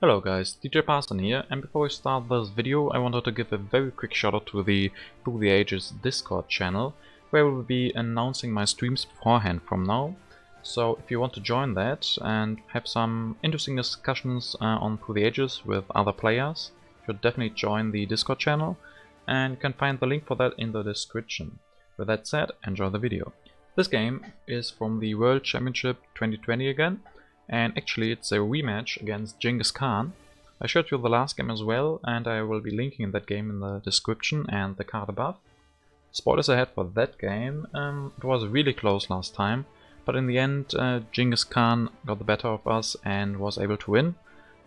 Hello guys, DJ Parson here, and before we start this video I wanted to give a very quick shout out to the Through the Ages Discord channel, where we will be announcing my streams beforehand from now. So if you want to join that and have some interesting discussions on Through the Ages with other players, you should definitely join the Discord channel, and you can find the link for that in the description. With that said, enjoy the video. This game is from the World Championship 2020 again. And actually it's a rematch against Genghis Khan. I showed you the last game as well, and I will be linking that game in the description and the card above. Spoilers ahead for that game. It was really close last time, but in the end Genghis Khan got the better of us and was able to win.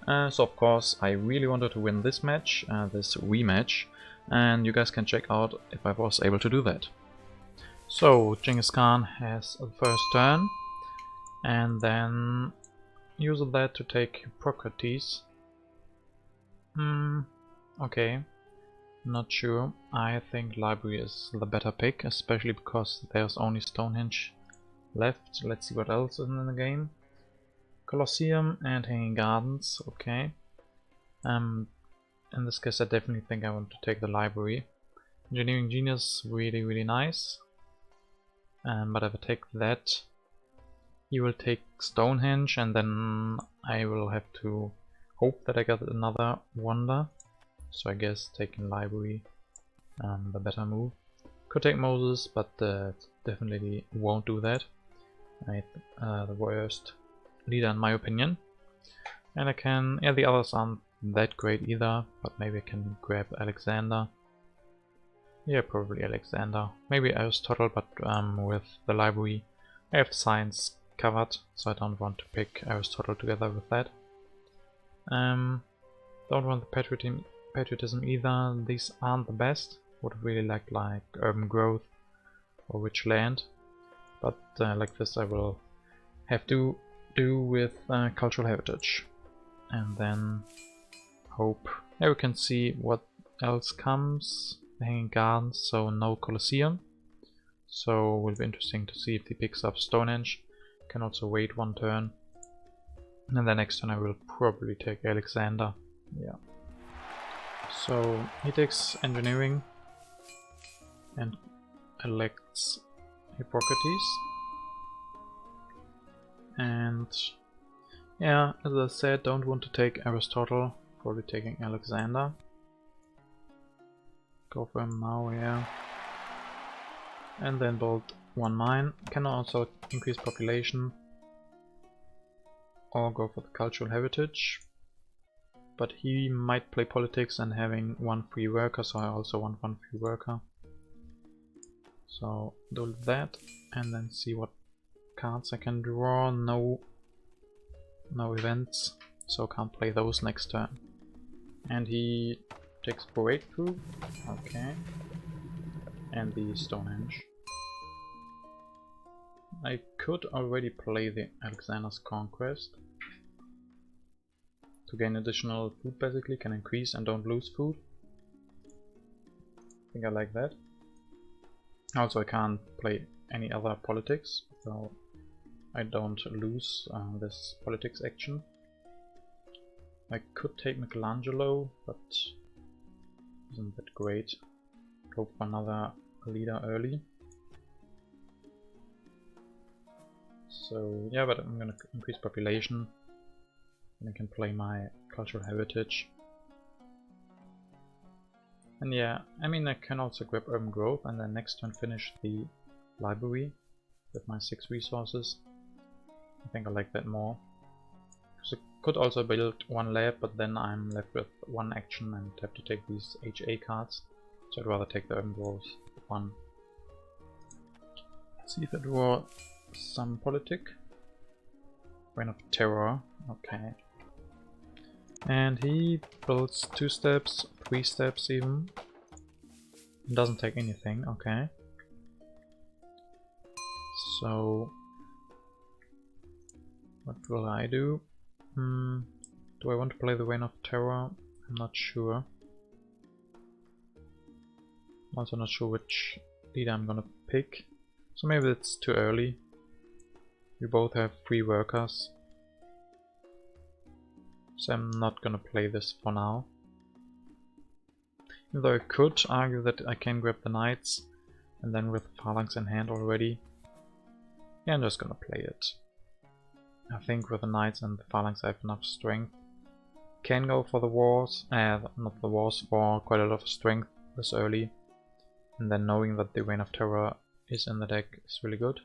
So of course I really wanted to win this match, this rematch, and you guys can check out if I was able to do that. So Genghis Khan has the first turn, and then use that to take Hippocrates. Okay, not sure. I think Library is the better pick, especially because there's only Stonehenge left. Let's see what else is in the game. Colosseum and Hanging Gardens, okay. In this case I definitely think I want to take the Library. Engineering Genius, really nice. But if I take that, he will take Stonehenge, and then I will have to hope that I get another wonder. So I guess taking Library, the better move. Could take Moses, but definitely won't do that. The worst leader in my opinion. And I can, yeah, the others aren't that great either, but maybe I can grab Alexander. Yeah, probably Alexander. Maybe Aristotle, but with the Library I have science covered, so I don't want to pick Aristotle together with that. Don't want the patriotism either. These aren't the best. Would really like urban growth or rich land, but like this I will have to do with cultural heritage, and then hope. Now we can see what else comes. The Hanging Gardens, so no Colosseum. So it will be interesting to see if he picks up Stonehenge. Can also wait one turn, and the next turn I will probably take Alexander. Yeah. So he takes Engineering and elects Hippocrates. And yeah, as I said, don't want to take Aristotle, probably taking Alexander. Go for him now, yeah. And then build 1 mine. Can also increase population or go for the cultural heritage, but he might play politics and having 1 free worker, so I also want 1 free worker. So do that and then see what cards I can draw. No events, so can't play those next turn. And he takes Breakthrough, okay, and the Stonehenge. I could already play the Alexander's Conquest to gain additional food, basically, can increase and don't lose food. I think I like that. Also I can't play any other politics, so I don't lose this politics action. I could take Michelangelo, but isn't that great. Go for another leader early. So yeah, but I'm gonna increase population, and I can play my cultural heritage. And yeah, I mean I can also grab urban growth and then next turn finish the library with my 6 resources. I think I like that more. So I could also build 1 lab, but then I'm left with 1 action and have to take these HA cards. So I'd rather take the urban growth 1. Let's see if I draw some politic. Reign of Terror, okay. And he builds 2 steps, 3 steps even. Doesn't take anything, okay. So what will I do? Do I want to play the Reign of Terror? I'm not sure. I'm also not sure which leader I'm gonna pick. So maybe it's too early. We both have 3 workers. So I'm not gonna play this for now. Even though I could argue that I can grab the knights, and then with phalanx in hand already, yeah, I'm just gonna play it. I think with the knights and the phalanx I have enough strength. Can go for the wars, not the wars, for quite a lot of strength this early. And then knowing that the Reign of Terror is in the deck is really good.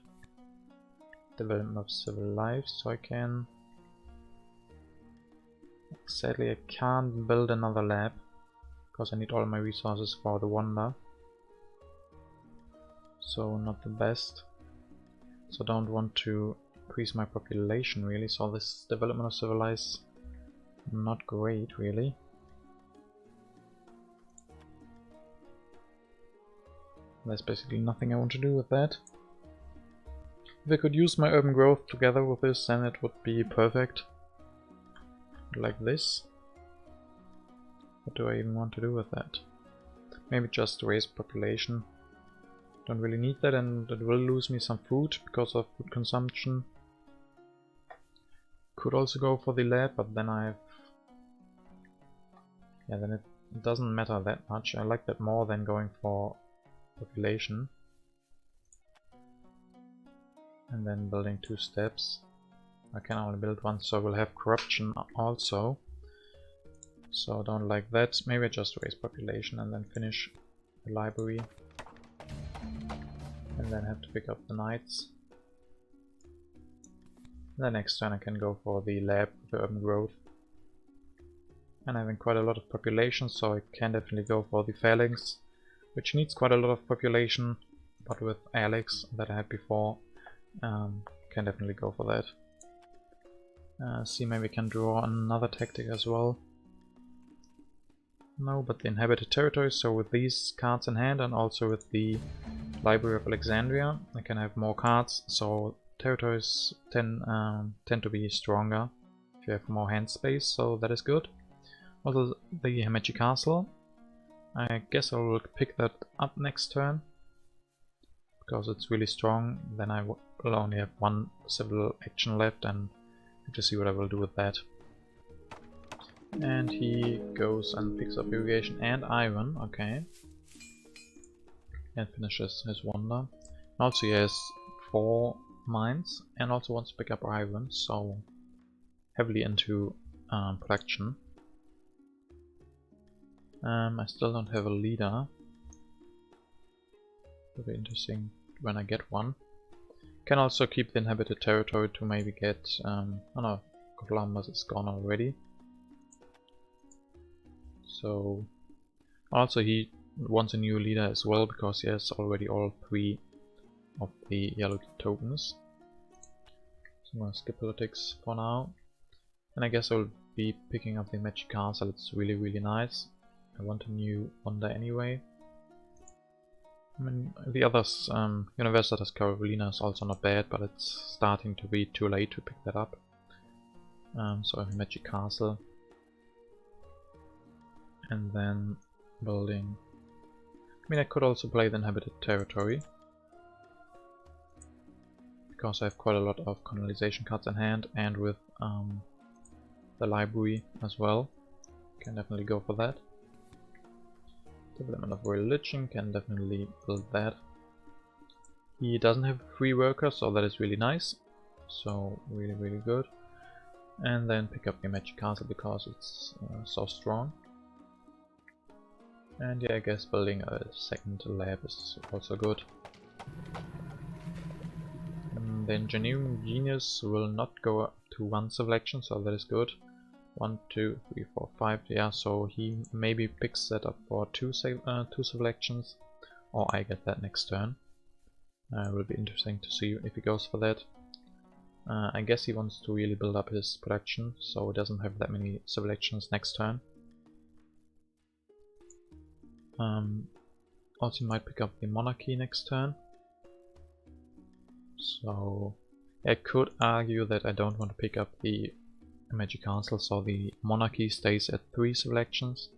Development of Civil Lives, so I can... Sadly I can't build another lab, because I need all my resources for the Wonder. So not the best. So don't want to increase my population really, so this development of Civilize, not great really. There's basically nothing I want to do with that. If I could use my urban growth together with this, then it would be perfect. Like this. What do I even want to do with that? Maybe just raise population. Don't really need that, and it will lose me some food because of food consumption. Could also go for the lab, but then then it doesn't matter that much. I like that more than going for population. And then building 2 steps. I can only build one, so we'll have corruption also. So I don't like that. Maybe I just raise population and then finish the library. And then have to pick up the knights. The next turn I can go for the lab, the urban growth. And having quite a lot of population, so I can definitely go for the phalanx, which needs quite a lot of population, but with Alex that I had before, can definitely go for that. See, maybe I can draw another tactic as well. No, but the inhabited territories, so with these cards in hand and also with the Library of Alexandria, I can have more cards, so territories tend to be stronger if you have more hand space, so that is good. Also the Magic Castle, I guess I will pick that up next turn, because it's really strong. Then I will only have 1 civil action left and have to see what I will do with that. And he goes and picks up irrigation and iron, okay. And finishes his wonder. Also he has 4 mines and also wants to pick up iron, so heavily into production. I still don't have a leader. It'll be interesting when I get one. Can also keep the inhabited territory to maybe get... oh no, Columbus is gone already. So also he wants a new leader as well, because he has already all 3 of the yellow tokens. So I'm gonna skip politics for now. And I guess I'll be picking up the Magic Castle. It's really nice. I want a new wonder anyway. I mean, the others, Universitas Carolina is also not bad, but it's starting to be too late to pick that up. So I have Magic Castle. And then building... I mean, I could also play the inhabited territory, because I have quite a lot of colonization cards in hand, and with the library as well. Can definitely go for that. Development of religion, can definitely build that. He doesn't have free workers, so that is really nice. So really good. And then pick up the Magic Castle because it's so strong. And yeah, I guess building a second lab is also good. The engineering genius will not go up to 1 selection, so that is good. 1, 2, 3, 4, 5, yeah, so he maybe picks that up for 2 selections, or I get that next turn. It will be interesting to see if he goes for that. I guess he wants to really build up his production, so he doesn't have that many selections next turn. Also he might pick up the monarchy next turn. So I could argue that I don't want to pick up the Magic Castle, so the monarchy stays at 3 selections.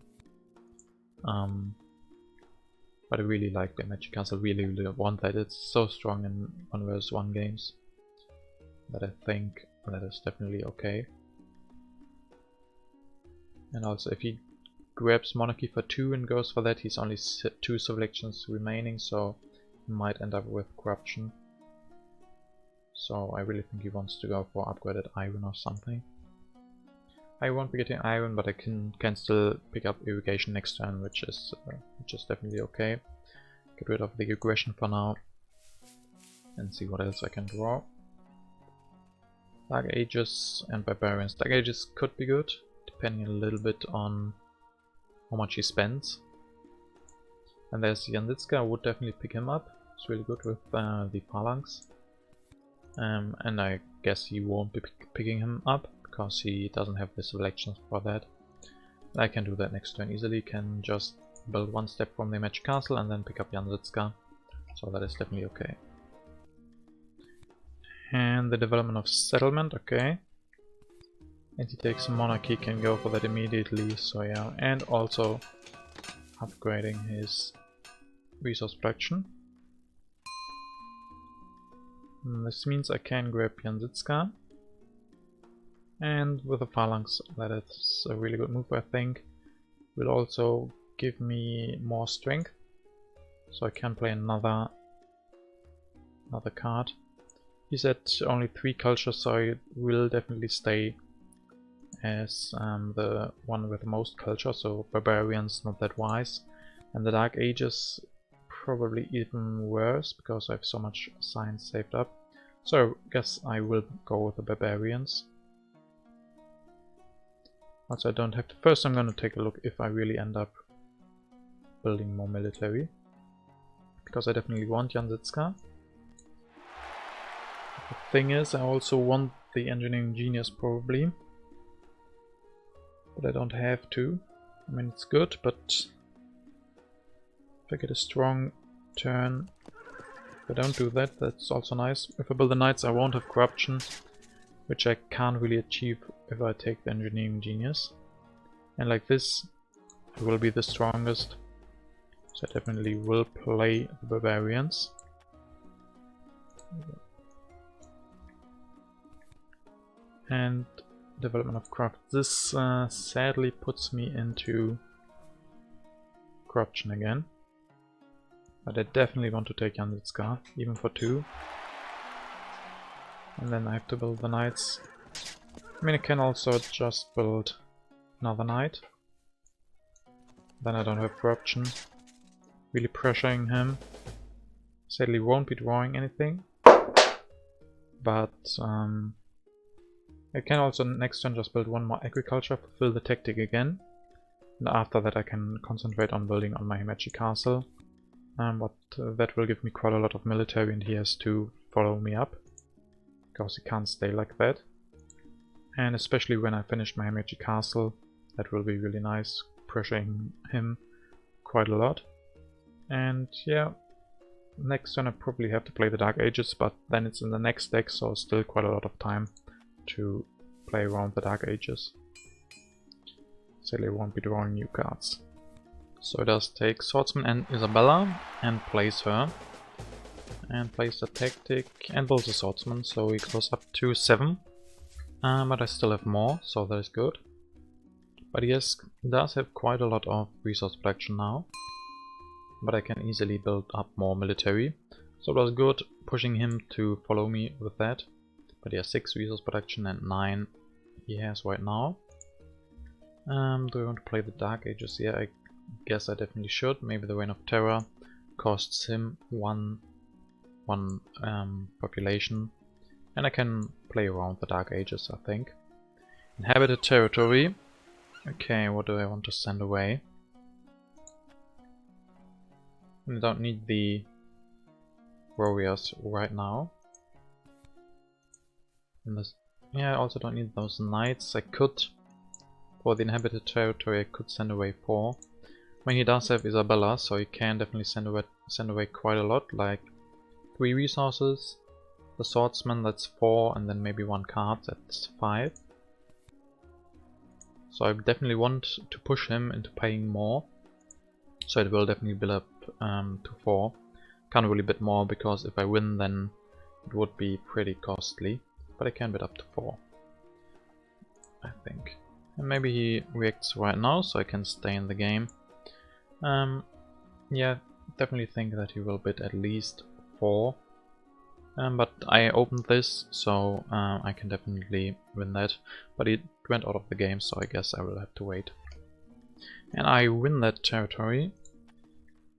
But I really like the Magic Castle, really want that. It's so strong in 1 vs 1 games. that I think that is definitely okay. And also if he grabs monarchy for 2 and goes for that, he's only 2 selections remaining, so he might end up with corruption. So I really think he wants to go for upgraded iron or something. I won't be getting iron, but I can still pick up irrigation next turn, which is definitely okay. Get rid of the aggression for now and see what else I can draw. Dark Ages and Barbarians. Dark Ages could be good, depending a little bit on how much he spends. And there's XianDi, I would definitely pick him up. It's really good with the phalanx. And I guess he won't be picking him up because he doesn't have the selections for that. I can do that next turn easily, can just build 1 step from the match castle and then pick up XianDi, so that is definitely okay. And the development of settlement, okay. And he takes monarchy, can go for that immediately, so yeah. And also upgrading his resource production. This means I can grab XianDi. And with a phalanx, that is a really good move, I think. Will also give me more strength, so I can play another card. He's at only 3 cultures, so I will definitely stay as the one with the most culture, so Barbarians not that wise. And the Dark Ages probably even worse, because I have so much science saved up. So I guess I will go with the Barbarians. Also I don't have to. First I'm gonna take a look if I really end up building more military, because I definitely want XianDi. The thing is, I also want the engineering genius probably, but I don't have to. I mean, it's good, but if I get a strong turn, if I don't do that, that's also nice. If I build the knights, I won't have corruption, which I can't really achieve if I take the engineering genius. And like this, it will be the strongest. So I definitely will play the Barbarians. And development of craft. This sadly puts me into corruption again. But I definitely want to take XianDi, even for 2. And then I have to build the knights. I mean, I can also just build another knight. Then I don't have corruption. Really pressuring him. Sadly won't be drawing anything. But I can also next turn just build 1 more agriculture, fulfill the tactic again. And after that I can concentrate on building on my magic castle. But that will give me quite a lot of military, and he has to follow me up, because he can't stay like that. And especially when I finish my magic castle, that will be really nice, pressuring him quite a lot. And yeah, next turn I probably have to play the Dark Ages, but then it's in the next deck, so still quite a lot of time to play around the Dark Ages. Sadly I won't be drawing new cards. So he does take Swordsman and Isabella and plays her. And plays the tactic and builds a Swordsman, so he goes up to 7. But I still have more, so that is good. But he does have quite a lot of resource production now. But I can easily build up more military. So it was good pushing him to follow me with that. But he has 6 resource production and 9 he has right now. Do I want to play the Dark Ages? Yeah, I guess I definitely should. Maybe the Reign of Terror costs him one population. And I can play around the Dark Ages, I think. Inhabited territory. Okay, what do I want to send away? I don't need the warriors right now. Yeah, I also don't need those knights. I could, for the inhabited territory, I could send away 4. I mean, he does have Isabella, so he can definitely send away quite a lot, like 3 resources. The swordsman, that's 4, and then maybe 1 card, that's 5. So I definitely want to push him into paying more. So it will definitely build up to 4. Can't really bid more, because if I win then it would be pretty costly. But I can bid up to 4, I think. And maybe he reacts right now, so I can stay in the game. Yeah, definitely think that he will bid at least 4. But I opened this, so I can definitely win that. But it went out of the game, so I guess I will have to wait. And I win that territory.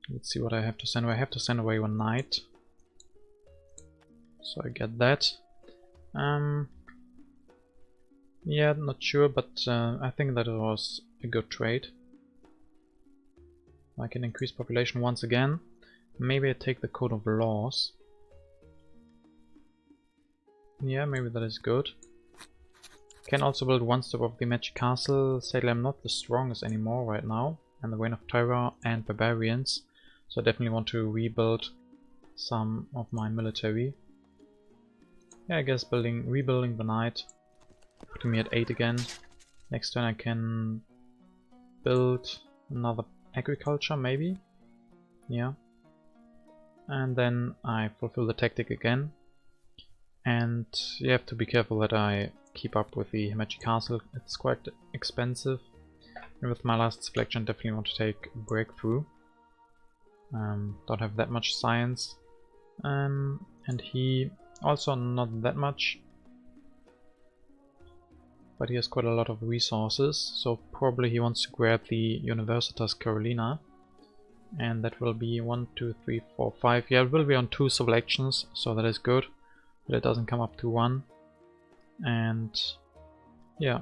Let's see what I have to send away. I have to send away one knight. So I get that. Yeah, not sure, but I think that it was a good trade. I can increase population once again. Maybe I take the code of laws. Yeah, maybe that is good. Can also build one step of the magic castle. Sadly, I'm not the strongest anymore right now. And the Reign of Terror and Barbarians. So I definitely want to rebuild some of my military. Yeah, I guess rebuilding the knight. Putting me at 8 again. Next turn I can build another agriculture, maybe? Yeah. And then I fulfill the tactic again. And you have to be careful that I keep up with the magic castle. It's quite expensive. And with my last selection, definitely want to take breakthrough. Don't have that much science. And he also not that much. But he has quite a lot of resources, so probably he wants to grab the Universitas Carolina. And that will be 1, 2, 3, 4, 5. Yeah, it will be on 2 selections, so that is good. But it doesn't come up to 1. And yeah,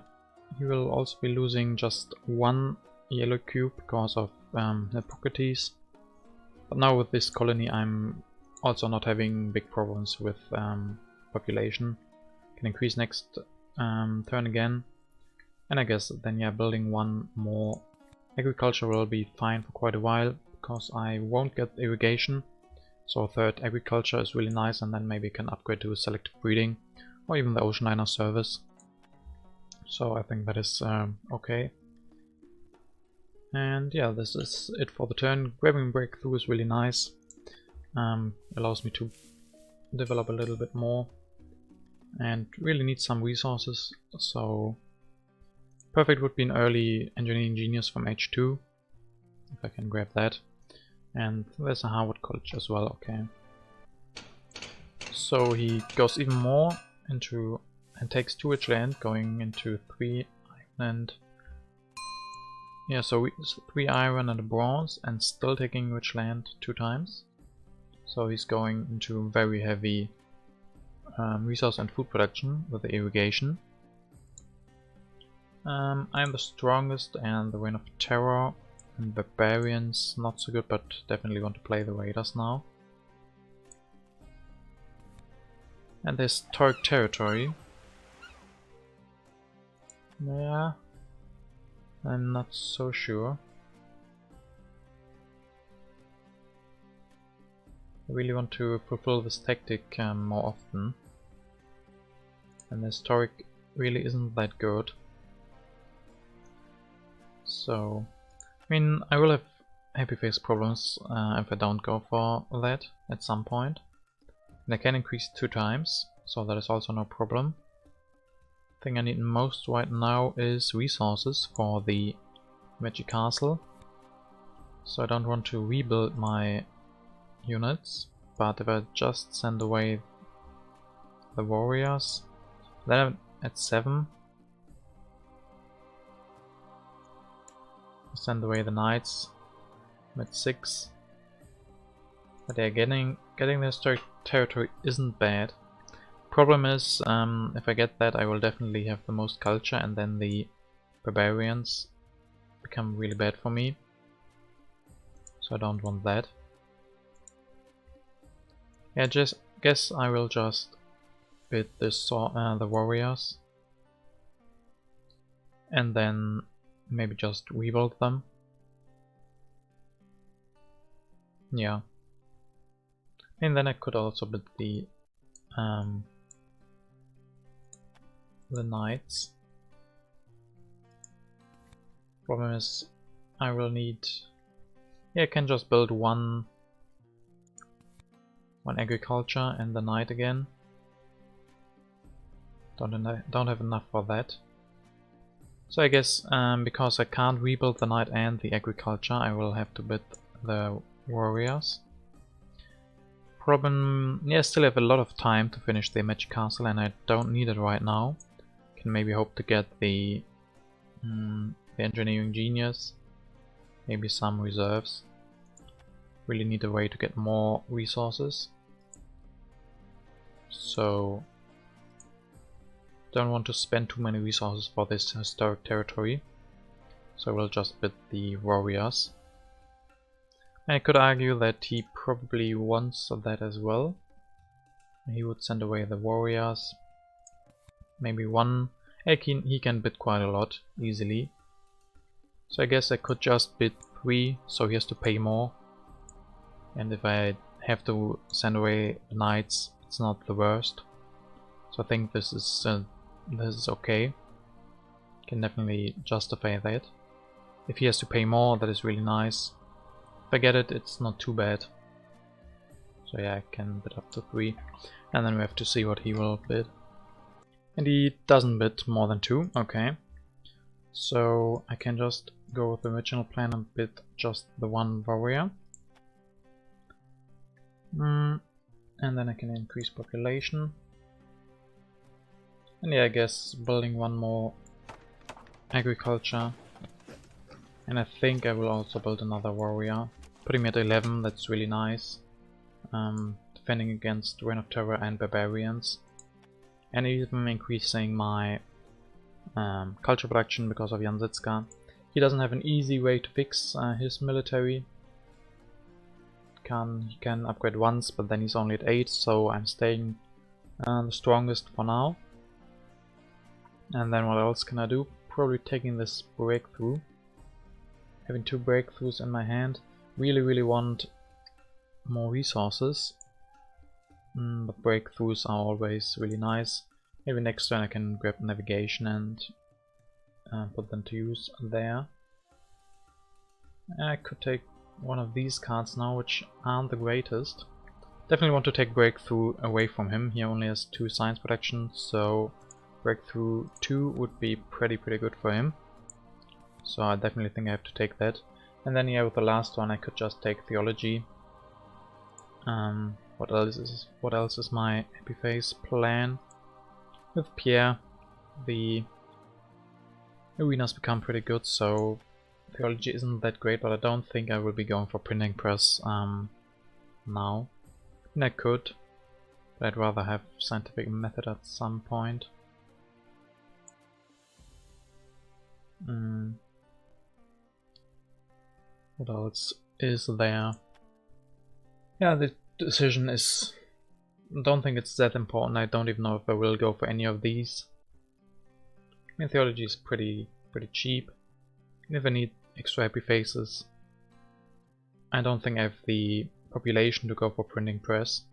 he will also be losing just 1 yellow cube because of Hippocrates. But now with this colony I'm also not having big problems with population. Can increase next turn again. And I guess then yeah, building 1 more agriculture will be fine for quite a while, because I won't get irrigation. So 3rd agriculture is really nice, and then maybe can upgrade to selective breeding or even the ocean liner service. So I think that is okay. And yeah, this is it for the turn. Grabbing breakthrough is really nice. Allows me to develop a little bit more and really need some resources. So perfect would be an early engineering genius from H2, if I can grab that. And there's a Harvard College as well, okay. So he goes even more into and takes 2 rich land, going into 3 and yeah, so 3 iron and a bronze, and still taking rich land 2 times. So he's going into very heavy resource and food production with the irrigation. I'm the strongest, and the Reign of Terror and Barbarians not so good, but definitely want to play the Raiders now. And there's Turk territory. Yeah, I'm not so sure. I really want to fulfill this tactic more often. And the historic really isn't that good. So, I mean, I will have happy face problems if I don't go for that at some point. And I can increase 2 times, so that is also no problem. The thing I need most right now is resources for the magic castle. So I don't want to rebuild my units, but if I just send away the warriors, then I'm at 7. Send away the knights, I'm at 6. But yeah, getting the historic territory isn't bad. Problem is, if I get that, I will definitely have the most culture, and then the barbarians become really bad for me. So I don't want that. Yeah, just guess I will just bid this the warriors, and then maybe just rebuild them. Yeah. And then I could also bid the knights. Problem is, I will need. Yeah, I can just build one agriculture and the knight again. Don't have enough for that. So I guess because I can't rebuild the knight and the agriculture, I will have to bid the warriors. Problem, yeah, I still have a lot of time to finish the magic castle and I don't need it right now. Can maybe hope to get the engineering genius, maybe some reserves. Really need a way to get more resources. So don't want to spend too many resources for this historic territory. So we'll just bid the warriors. I could argue that he probably wants that as well. He would send away the warriors. Maybe one. He can bid quite a lot easily. So I guess I could just bid 3, so he has to pay more. And if I have to send away knights, it's not the worst. So I think this is okay. Can definitely justify that. If he has to pay more, that is really nice. If I get it, it's not too bad. So yeah, I can bid up to 3. And then we have to see what he will bid. And he doesn't bid more than 2, okay. So I can just go with the original plan and bid just the 1 warrior. And then I can increase population. And yeah, I guess building 1 more agriculture. And I think I will also build another warrior. Putting me at 11, that's really nice. Defending against Reign of Terror and barbarians. And even increasing my culture production because of Jansitska. He doesn't have an easy way to fix his military. He can upgrade once, but then he's only at 8, so I'm staying the strongest for now. And then what else can I do? Probably taking this breakthrough. Having 2 breakthroughs in my hand. Really want more resources. But breakthroughs are always really nice. Maybe next turn I can grab navigation and put them to use there. I could take one of these cards now, which aren't the greatest. Definitely want to take breakthrough away from him. He only has 2 science protection, so breakthrough 2 would be pretty good for him. So I definitely think I have to take that. And then yeah, with the last one I could just take theology. What else is my happy face plan? With Pierre, the arenas become pretty good, so theology isn't that great, but I don't think I will be going for printing press now. And I could, but I'd rather have scientific method at some point. What else is there? Yeah, the decision is... don't think it's that important. I don't even know if I will go for any of these. I mean, theology is pretty cheap. And if I need extra happy faces, I don't think I have the population to go for printing press,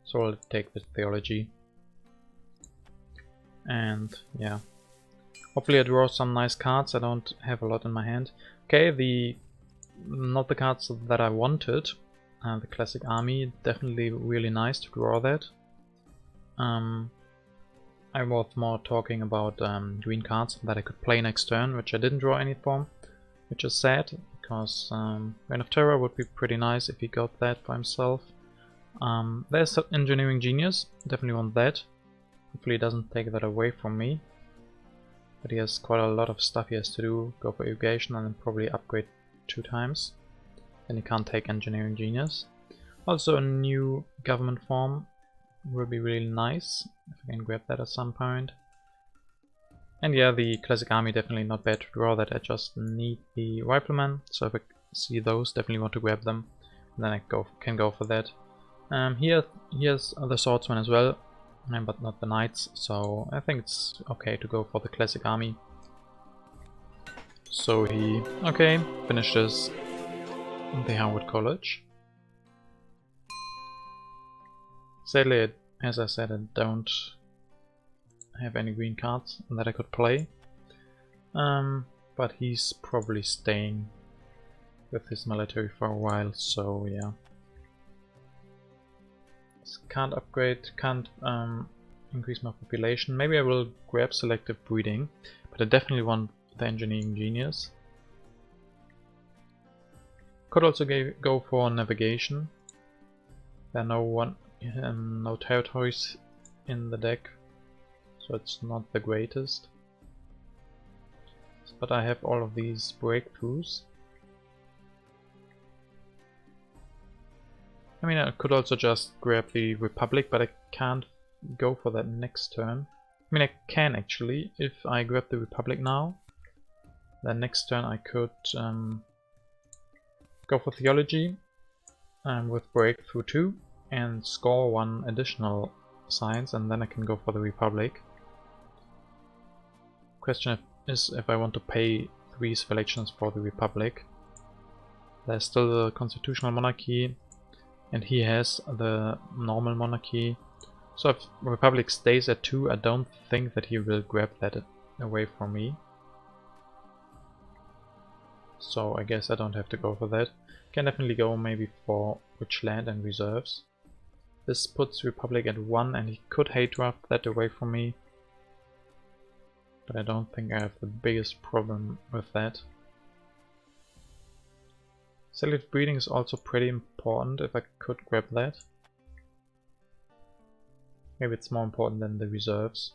so I'll take the theology. And yeah, hopefully I draw some nice cards. I don't have a lot in my hand. Okay, not the cards that I wanted. The classic army, definitely really nice to draw that. I was more talking about green cards that I could play next turn, which I didn't draw any from, which is sad, because Reign of Terror would be pretty nice if he got that for himself. There's Engineering Genius, definitely want that. Hopefully he doesn't take that away from me. But he has quite a lot of stuff he has to do, go for irrigation and then probably upgrade 2 times. Then he can't take Engineering Genius. Also a new government form will be really nice, if I can grab that at some point. And yeah, the classic army definitely not bad to draw that. I just need the riflemen, so if I see those, definitely want to grab them. And then I can go for that. Here's the swordsman as well, but not the knights, so I think it's okay to go for the classic army. So he, okay, finishes the Harvard College. Sadly, as I said, I don't have any green cards that I could play. But he's probably staying with his military for a while, so yeah. Can't upgrade, can't increase my population. Maybe I will grab selective breeding, but I definitely want the engineering genius. Could also go for navigation. There are no territories in the deck, so it's not the greatest. But I have all of these breakthroughs. I mean, I could also just grab the Republic, but I can't go for that next turn. I mean, I can actually. If I grab the Republic now, then next turn I could go for Theology with Breakthrough 2 and score 1 additional science, and then I can go for the Republic. Question is if I want to pay 3 selections for the Republic. There's still the Constitutional Monarchy, and he has the normal monarchy. So if Republic stays at 2, I don't think that he will grab that away from me. So I guess I don't have to go for that. Can definitely go maybe for rich land and reserves. This puts Republic at 1, and he could hate draft that away from me. But I don't think I have the biggest problem with that. Selective breeding is also pretty important if I could grab that. Maybe it's more important than the reserves.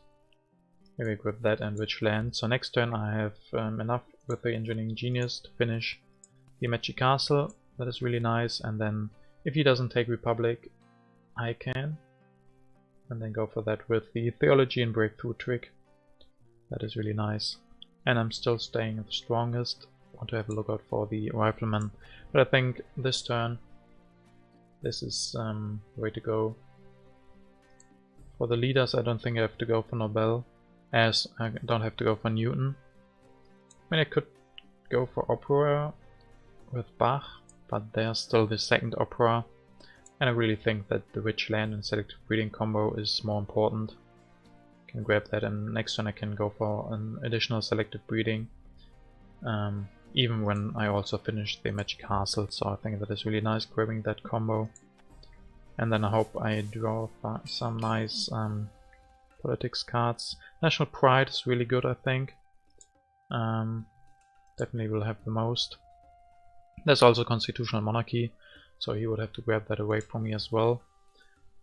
Maybe I grab that and rich land. So next turn I have enough with the engineering genius to finish the Magic Castle. That is really nice. And then if he doesn't take Republic, I can. And then go for that with the Theology and Breakthrough trick. That is really nice. And I'm still staying at the strongest. Want to have a look out for the Rifleman. But I think this turn, this is the way to go. For the leaders, I don't think I have to go for Nobel, as I don't have to go for Newton. I mean, I could go for Opera with Bach, but there's still the second Opera. And I really think that the rich land and selective breeding combo is more important. Can grab that, and next turn I can go for an additional selective breeding. Even when I also finished the Magic Castle, so I think that is really nice grabbing that combo. And then I hope I draw some nice politics cards. National Pride is really good, I think. Definitely will have the most. There's also Constitutional Monarchy, so he would have to grab that away from me as well.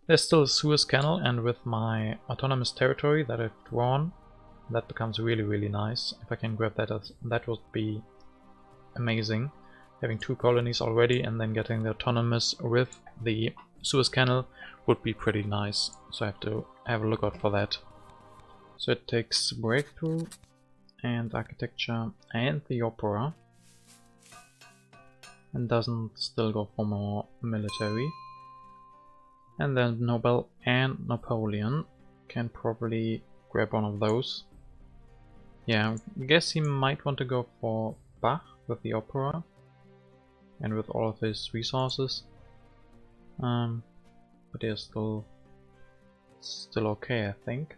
There's still a Suez Canal, and with my autonomous territory that I've drawn, that becomes really nice. If I can grab that, that would be amazing. Having 2 colonies already and then getting the autonomous with the Suez Canal would be pretty nice. So I have to have a look out for that. So it takes Breakthrough and Architecture and the Opera, and doesn't still go for more military. And then Nobel and Napoleon can probably grab one of those. Yeah, I guess he might want to go for Bach with the Opera and with all of his resources. But they're still okay, I think.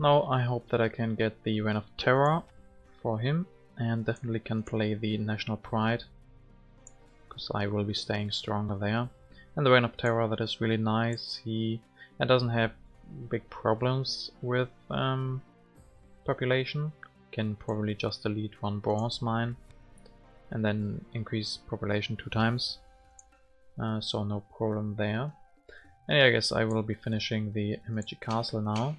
Now I hope that I can get the Reign of Terror for him, and definitely can play the National Pride, because I will be staying stronger there. And the Reign of Terror, that is really nice. He doesn't have big problems with population. Can probably just delete 1 bronze mine and then increase population 2 times. So no problem there. And yeah, I guess I will be finishing the Magic Castle now.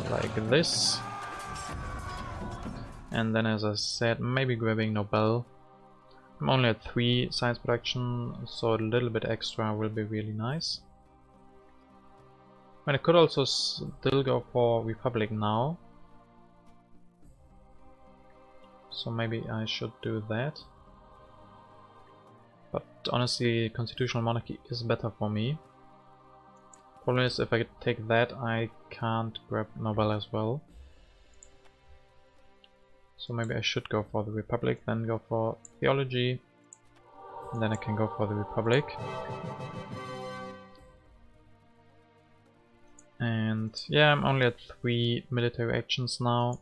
Like this. And then, as I said, maybe grabbing Nobel. I'm only at 3 science production, so a little bit extra will be really nice. And I could also still go for Republic now. So maybe I should do that. But honestly, Constitutional Monarchy is better for me. Problem is, if I take that, I can't grab Nobel as well. So maybe I should go for the Republic, then go for Theology, and then I can go for the Republic. And yeah, I'm only at 3 military actions now,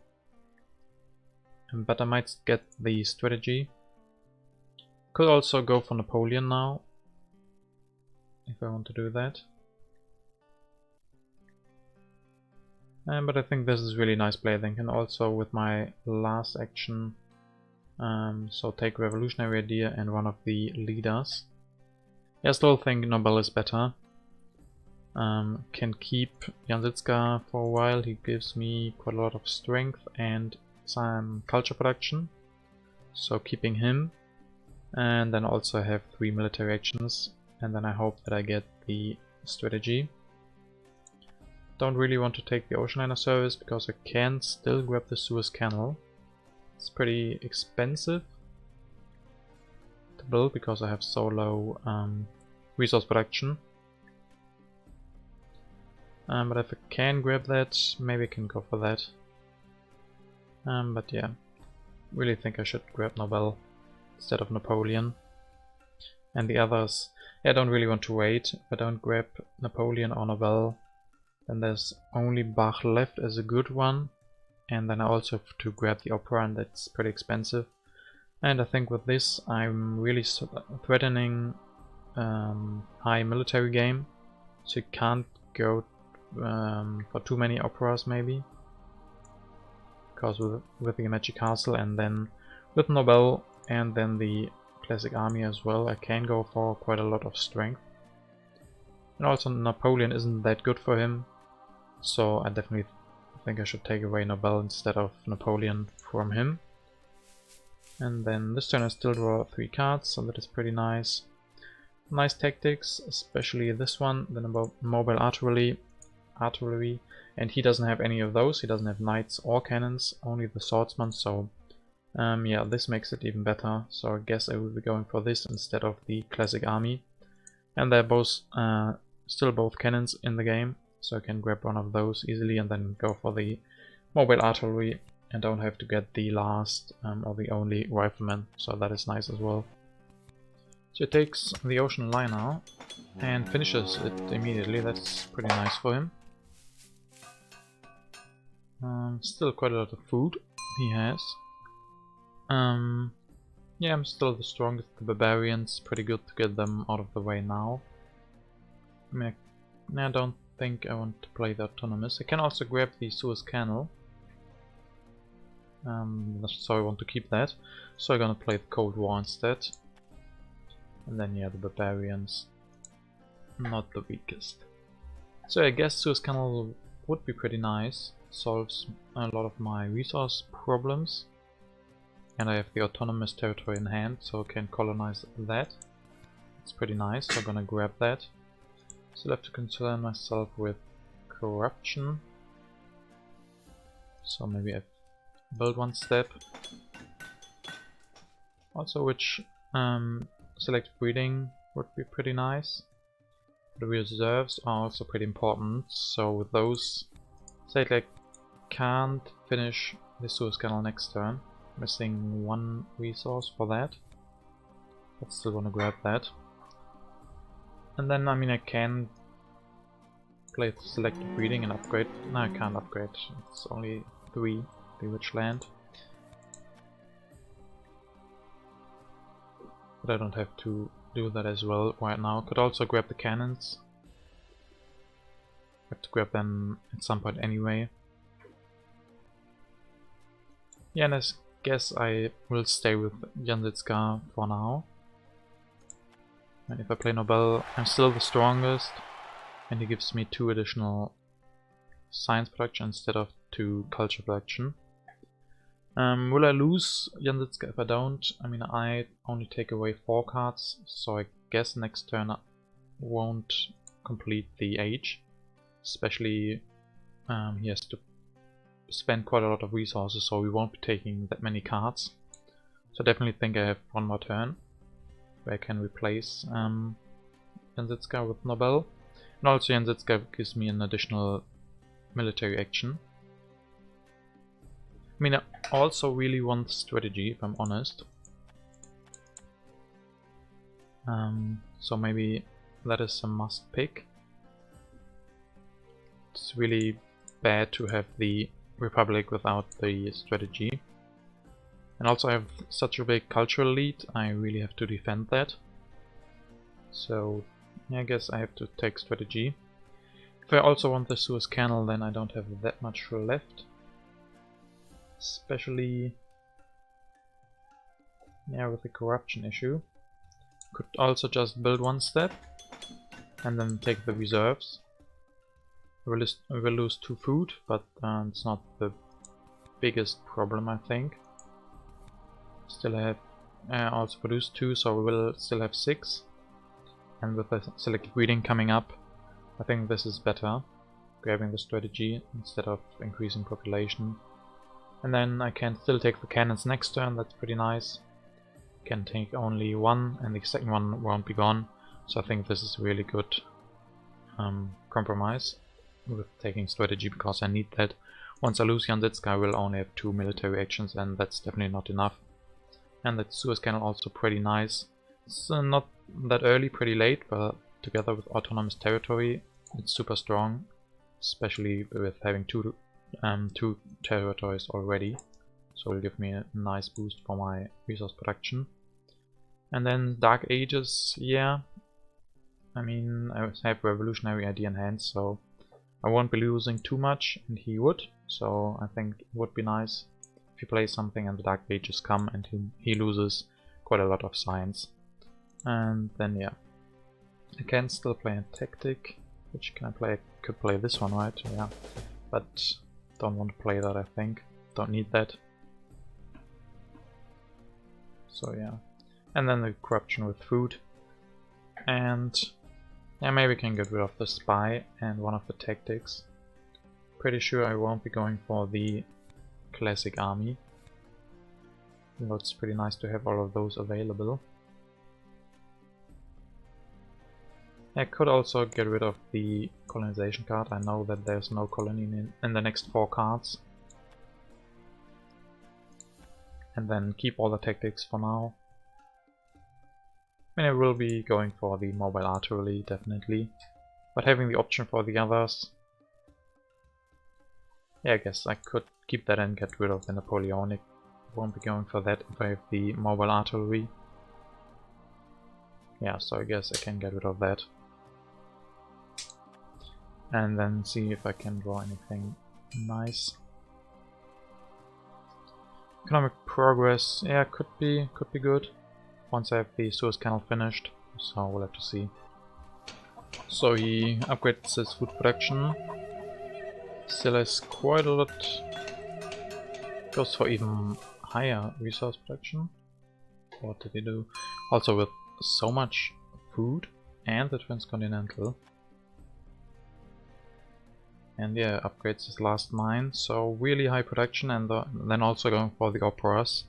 but I might get the strategy. Could also go for Napoleon now, if I want to do that. But I think this is really nice play. Then can also with my last action, so take revolutionary idea and one of the leaders. I still think Nobel is better. Can keep Janzitska for a while. He gives me quite a lot of strength and some culture production, so keeping him. And then also have 3 military actions, and then I hope that I get the strategy. Don't really want to take the ocean liner service because I can still grab the Suez Canal. It's pretty expensive to build because I have so low resource production. But if I can grab that, maybe I can go for that. But yeah, really think I should grab Nobel instead of Napoleon. And the others, I don't really want to wait. If I don't grab Napoleon or Nobel, then there's only Bach left as a good one. And then I also have to grab the opera, and that's pretty expensive. And I think with this I'm really threatening high military game. So you can't go for too many operas maybe. Because with the Magic Castle and then with Nobel and then the Classic Army as well, I can go for quite a lot of strength. And also Napoleon isn't that good for him, so I definitely think I should take away Nobel instead of Napoleon from him. And then this turn I still draw 3 cards, so that is pretty nice. Nice tactics, especially this one, the mobile artillery, and he doesn't have any of those. He doesn't have knights or cannons, only the swordsman, so yeah, this makes it even better. So I guess I will be going for this instead of the Classic Army. And they're both still both cannons in the game, so I can grab one of those easily and then go for the mobile artillery and don't have to get the last or the only rifleman, so that is nice as well. So he takes the ocean liner and finishes it immediately. That's pretty nice for him. Still quite a lot of food he has. Yeah, I'm still the strongest. The barbarians, pretty good to get them out of the way now. I mean, I don't think I want to play the autonomous. I can also grab the Suez Canal. So I want to keep that. So I'm gonna play the Cold War instead. And then yeah, the barbarians, not the weakest. So I guess Suez Canal would be pretty nice. Solves a lot of my resource problems. And I have the autonomous territory in hand, so I can colonize that. It's pretty nice, so I'm gonna grab that. Still have to concern myself with corruption. So maybe I build one step. Also, which selective breeding would be pretty nice. The reserves are also pretty important, so with those, say I can't finish the Suez Canal next turn. Missing 1 resource for that, but still want to grab that. And then I mean I can play selective breeding and upgrade. No, I can't upgrade. It's only 3 rich land. But I don't have to do that as well right now. Could also grab the cannons. Have to grab them at some point anyway. Yeah, and I guess I will stay with Janzitska for now. And if I play Nobel, I'm still the strongest, and he gives me 2 additional science production instead of 2 culture production. Will I lose Janzitska if I don't? I mean, I only take away 4 cards, so I guess next turn I won't complete the age. Especially he has to spend quite a lot of resources, so we won't be taking that many cards. So I definitely think I have 1 more turn where I can replace Janzitska with Nobel. And also Janzitska gives me an additional military action. I mean, I also really want strategy, if I'm honest. So maybe that is a must pick. It's really bad to have the Republic without the strategy. And also I have such a big cultural lead, I really have to defend that. So yeah, I guess I have to take strategy. If If I also want the Suez Canal, then I don't have that much left. Especially, yeah, with the corruption issue. Could also just build one step and then take the reserves. We'll lose 2 food, but it's not the biggest problem, I think. Still have also produced 2, so we will still have 6. And with the selective breeding coming up, I think this is better, grabbing the strategy instead of increasing population. And then I can still take the cannons next turn, that's pretty nice. Can take only 1 and the second one won't be gone, so I think this is a really good compromise with taking strategy, because I need that. Once I lose XianDi, I will only have 2 military actions, and that's definitely not enough. And that Suez Canal also pretty nice. It's not that early, pretty late, but together with autonomous territory, it's super strong, especially with having two territories already. So it'll give me a nice boost for my resource production. And then Dark Ages, yeah. I mean, I have Revolutionary Idea in hand, so I won't be losing too much, and he would. So I think it would be nice if he plays something and the Dark Ages come and he loses quite a lot of science. And then yeah, I can still play a tactic. Which can I play? I could play this one, right? Yeah, but don't want to play that, I think. Don't need that. So yeah, and then the corruption with food. And yeah, maybe I can get rid of the spy and one of the tactics. Pretty sure I won't be going for the classic army. Though it's pretty nice to have all of those available. I could also get rid of the colonization card. I know that there's no colony in the next 4 cards. And then keep all the tactics for now. I mean, I will be going for the mobile artillery, definitely. But having the option for the others... yeah, I guess I could keep that and get rid of the Napoleonic. Won't be going for that if I have the mobile artillery. Yeah, so I guess I can get rid of that. And then see if I can draw anything nice. Economic progress, yeah, could be good. Once I have the Suez Canal finished, so we'll have to see. So he upgrades his food production. Still has quite a lot. Goes for even higher resource production. What did he do? Also with so much food and the transcontinental. And yeah, upgrades his last mine, so really high production, and then also going for the operas.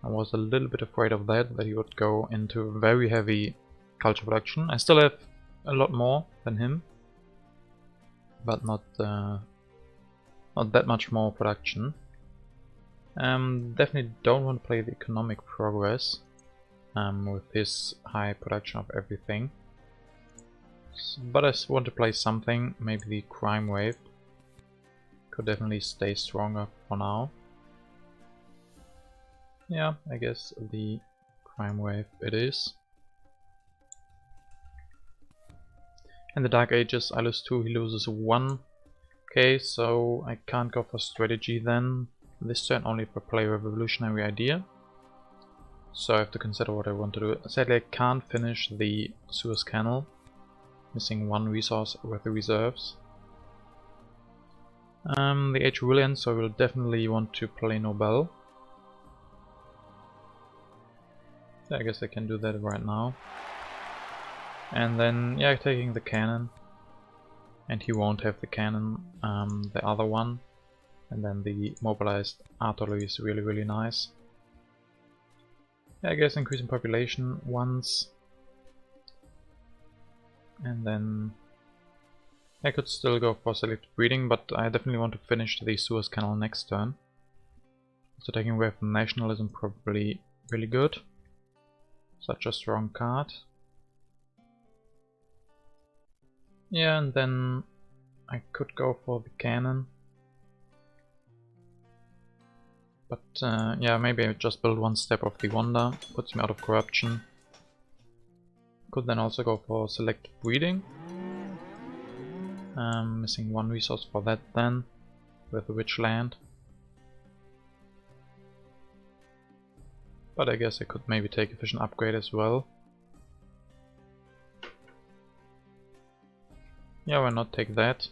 I was a little bit afraid of that he would go into very heavy culture production. I still have a lot more than him, but not that much more production. Definitely don't want to play the economic progress with his high production of everything. But I want to play something, maybe the crime wave. Could definitely stay stronger for now. Yeah, I guess the crime wave it is. And the Dark Ages, I lose 2, he loses 1. Okay, so I can't go for strategy then. This turn only if I play Revolutionary Idea. So I have to consider what I want to do. Sadly I can't finish the Suez Canal. Missing 1 resource with the reserves. The age will end, so I will definitely want to play Nobel. So I guess I can do that right now. And then, yeah, taking the cannon. And he won't have the cannon, the other one. And then the mobilized artillery is really nice. Yeah, I guess increasing population once. And then I could still go for selective breeding, but I definitely want to finish the Suez Canal next turn. So taking away from nationalism probably really good. Such a strong card. Yeah, and then I could go for the cannon. But yeah, maybe I just build 1 step of the wonder, puts me out of corruption. Could then also go for selective breeding. Missing one resource for that then, with the rich land. But I guess I could maybe take efficient upgrade as well. Yeah, why not take that?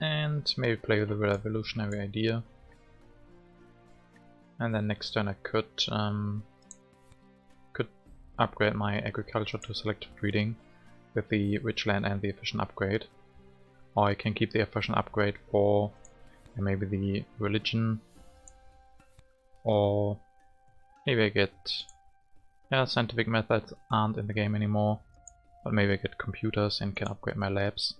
And maybe play with the revolutionary idea. And then next turn I could upgrade my agriculture to selective breeding with the rich land and the efficient upgrade. Or I can keep the efficient upgrade for maybe the religion. Or maybe I get... yeah, scientific methods aren't in the game anymore. But maybe I get computers and can upgrade my labs.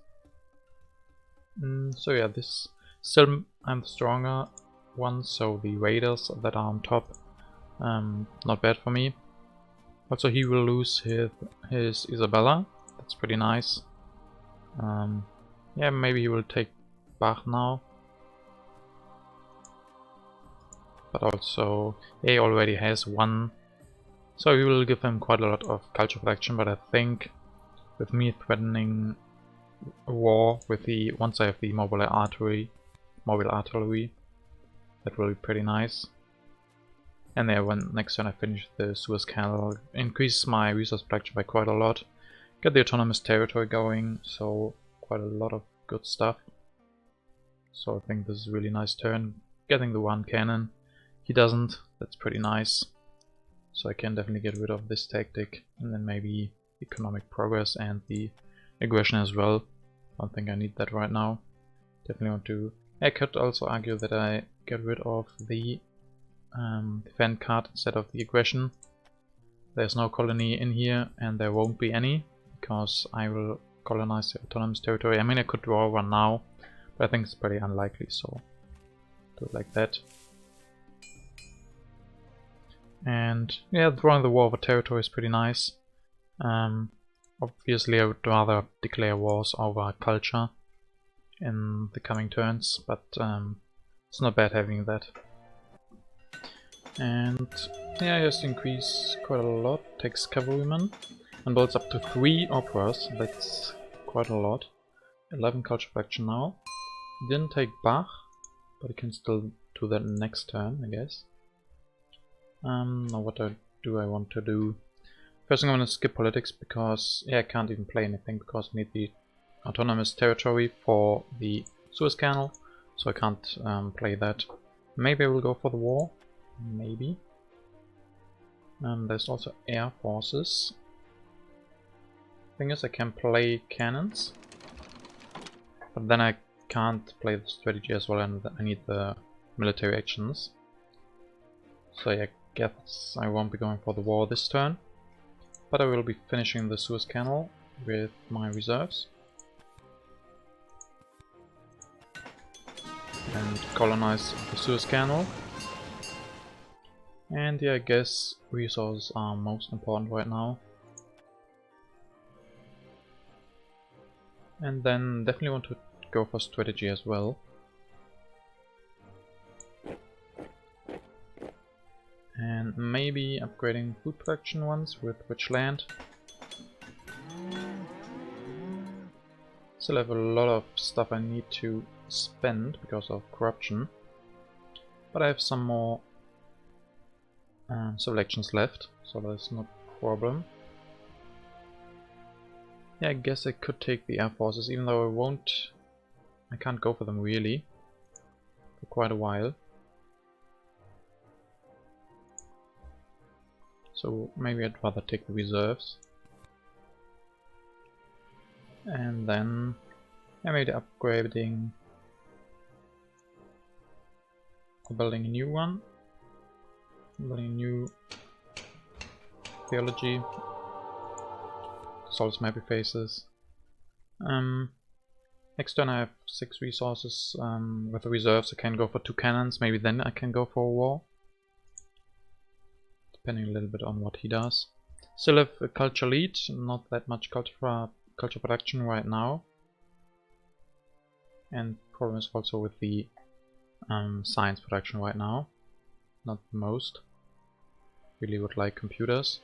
So yeah, this still I'm the stronger one, so the raiders that are on top, not bad for me. Also he will lose his Isabella, that's pretty nice. Yeah, maybe he will take Bach now. But also he already has one, so we will give him quite a lot of culture protection, but I think with me threatening a war with the once I have the mobile artillery, that will be pretty nice. And then when next turn I finish the Suez Canal, increase my resource production by quite a lot, get the autonomous territory going, so quite a lot of good stuff. So I think this is a really nice turn. Getting the one cannon, he doesn't, that's pretty nice. So I can definitely get rid of this tactic, and then maybe economic progress and the aggression as well. Don't think I need that right now. Definitely want to... I could also argue that I get rid of the defend card instead of the aggression. There's no colony in here and there won't be any because I will colonize the autonomous territory. I mean, I could draw one now, but I think it's pretty unlikely, so do it like that. And yeah, drawing the war over territory is pretty nice. Obviously I would rather declare wars over culture in the coming turns, but it's not bad having that. And yeah, I just increase quite a lot, takes cavalrymen, and builds up to 3 operas, that's quite a lot. 11 culture faction now. Didn't take Bach, but I can still do that next turn, I guess. Now what do I want to do? First I'm going to skip politics because yeah, I can't even play anything because I need the autonomous territory for the Suez Canal, so I can't play that. Maybe I will go for the war, maybe. There's also air forces. Thing is, I can play cannons, but then I can't play the strategy as well, and I need the military actions. So yeah, I guess I won't be going for the war this turn. But I will be finishing the Suez Canal with my reserves. And colonize the Suez Canal. And yeah, I guess resources are most important right now. And then definitely want to go for strategy as well. And maybe upgrading food production once with rich land. Still have a lot of stuff I need to spend because of corruption. But I have some more selections left, so that's not a problem. Yeah, I guess I could take the air forces, even though I can't go for them really for quite a while. So maybe I'd rather take the reserves. And then I made upgrading or building a new one. Building a new theology. Solves my phases. Next turn I have 6 resources. With the reserves I can go for 2 cannons, maybe then I can go for a war. Depending a little bit on what he does. Still have a culture lead, not that much culture production right now. And problem is also with the science production right now. Not the most. Really would like computers.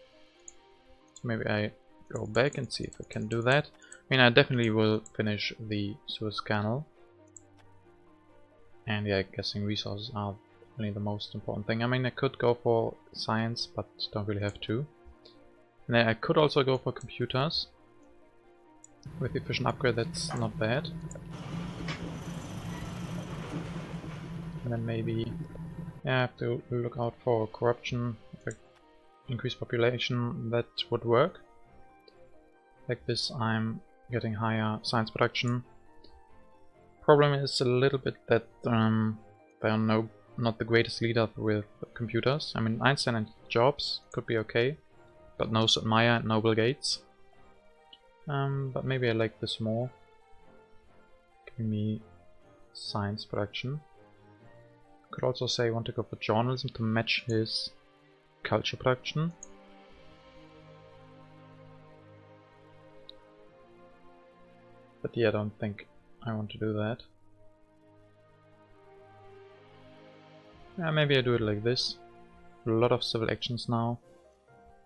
So maybe I go back and see if I can do that. I mean, I definitely will finish the Suez Canal. And yeah, guessing resources are really the most important thing. I mean, I could go for science, but don't really have to. And then I could also go for computers. With efficient upgrade, that's not bad. And then maybe, yeah, I have to look out for corruption. If I increase population, that would work. Like this, I'm getting higher science production. Problem is a little bit that they are not the greatest leader with computers. I mean, Einstein and Jobs could be okay, but no Maya and no Bill Gates. But maybe I like this more. Giving me science production. Could also say I want to go for journalism to match his culture production. But yeah, I don't think I want to do that. Yeah, maybe I do it like this. A lot of civil actions now.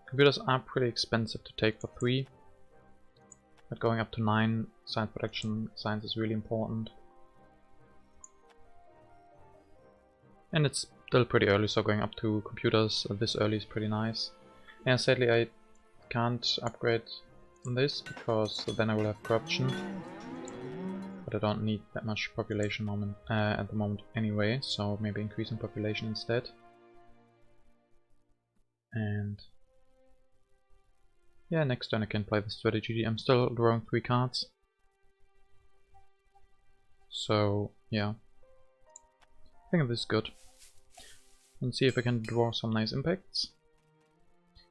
Computers are pretty expensive to take for 3. But going up to 9 science production, science is really important. And it's still pretty early, so going up to computers this early is pretty nice. And sadly I can't upgrade this because then I will have corruption. But I don't need that much population at the moment anyway, so maybe increasing population instead. And yeah, next turn I can play the strategy. I'm still drawing 3 cards. So yeah, I think this is good. And see if I can draw some nice impacts.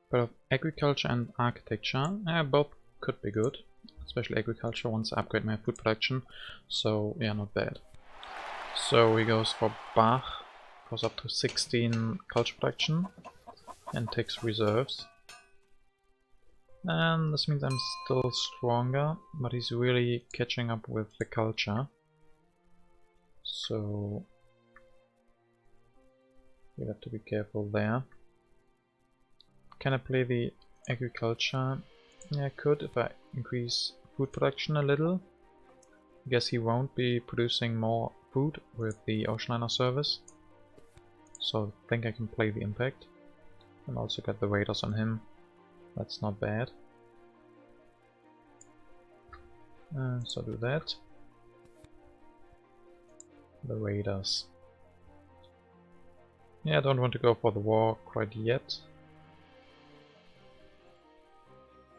But agriculture and architecture, both could be good. Especially agriculture once I upgrade my food production. So yeah, not bad. So he goes for Bach, goes up to 16 culture production and takes reserves. And this means I'm still stronger, but he's really catching up with the culture. So we have to be careful there. Can I play the agriculture? Yeah, I could if I increase food production a little. I guess he won't be producing more food with the ocean liner service. So I think I can play the impact. And also get the raiders on him. That's not bad. So do that. The raiders. Yeah, I don't want to go for the war quite yet.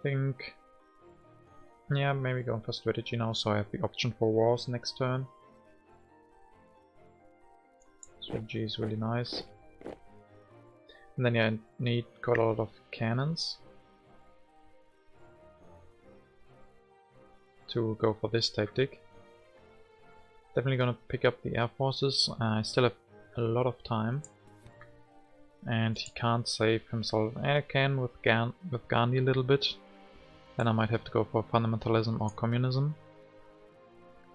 Think, yeah, maybe going for strategy now, so I have the option for wars next turn. Strategy is really nice. And then yeah, I need quite a lot of cannons to go for this tactic. Definitely gonna pick up the air forces. I still have a lot of time. And he can't save himself. I can with Gandhi a little bit. Then I might have to go for fundamentalism or communism.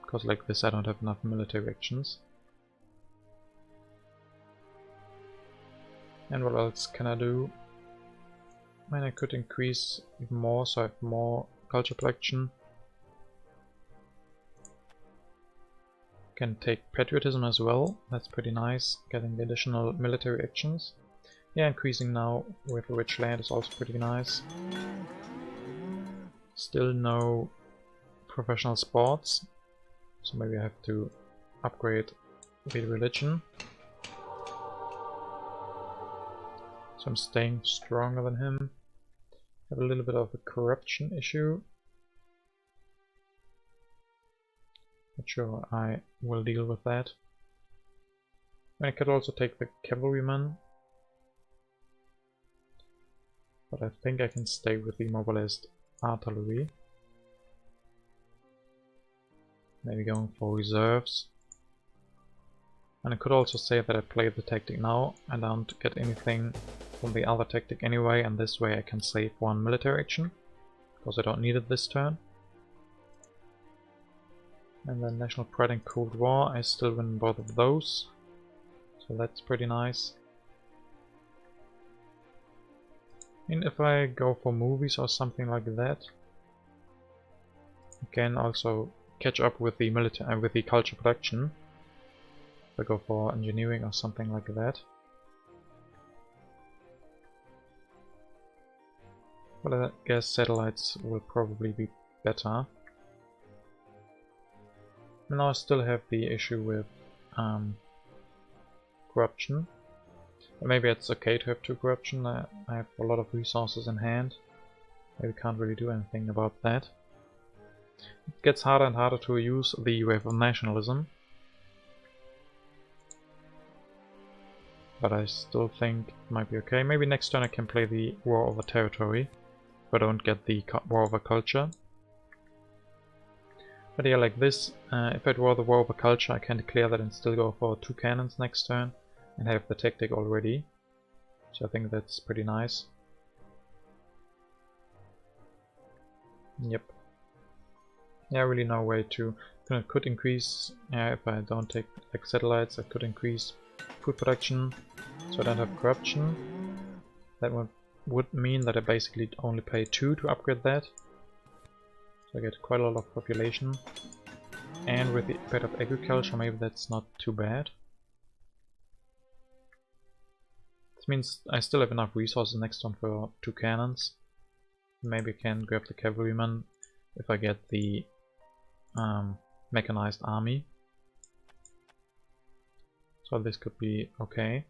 Because like this I don't have enough military actions. And what else can I do? I mean, I could increase even more so I have more culture production. Can take patriotism as well, that's pretty nice, getting the additional military actions. Yeah, increasing now with rich land is also pretty nice. Still no professional sports, so maybe I have to upgrade the religion. So I'm staying stronger than him. Have a little bit of a corruption issue. Not sure I will deal with that. I could also take the cavalryman. But I think I can stay with the mobilized artillery. Maybe going for reserves. And I could also say that I play the tactic now. I don't get anything from the other tactic anyway, and this way I can save 1 military action. Because I don't need it this turn. And then National Pride and Cold War, I still win both of those. So that's pretty nice. And if I go for movies or something like that, I can also catch up with the military, with the culture production. If I go for engineering or something like that. But I guess satellites will probably be better. Now I still have the issue with corruption. Maybe it's okay to have 2 corruption. I have a lot of resources in hand. Maybe can't really do anything about that. It gets harder and harder to use the wave of nationalism. But I still think it might be okay. Maybe next turn I can play the war over territory. If I don't get the war over culture. But yeah, like this, if I draw the war over culture, I can declare that and still go for 2 cannons next turn. And have the tactic already. So I think that's pretty nice. Yep. Yeah, really no way to... It could increase, if I don't take like satellites, I could increase food production. So I don't have corruption. That would mean that I basically only pay 2 to upgrade that. So I get quite a lot of population. And with the impact of agriculture, maybe that's not too bad. This means I still have enough resources next turn for 2 cannons. Maybe I can grab the cavalryman if I get the mechanized army. So this could be okay.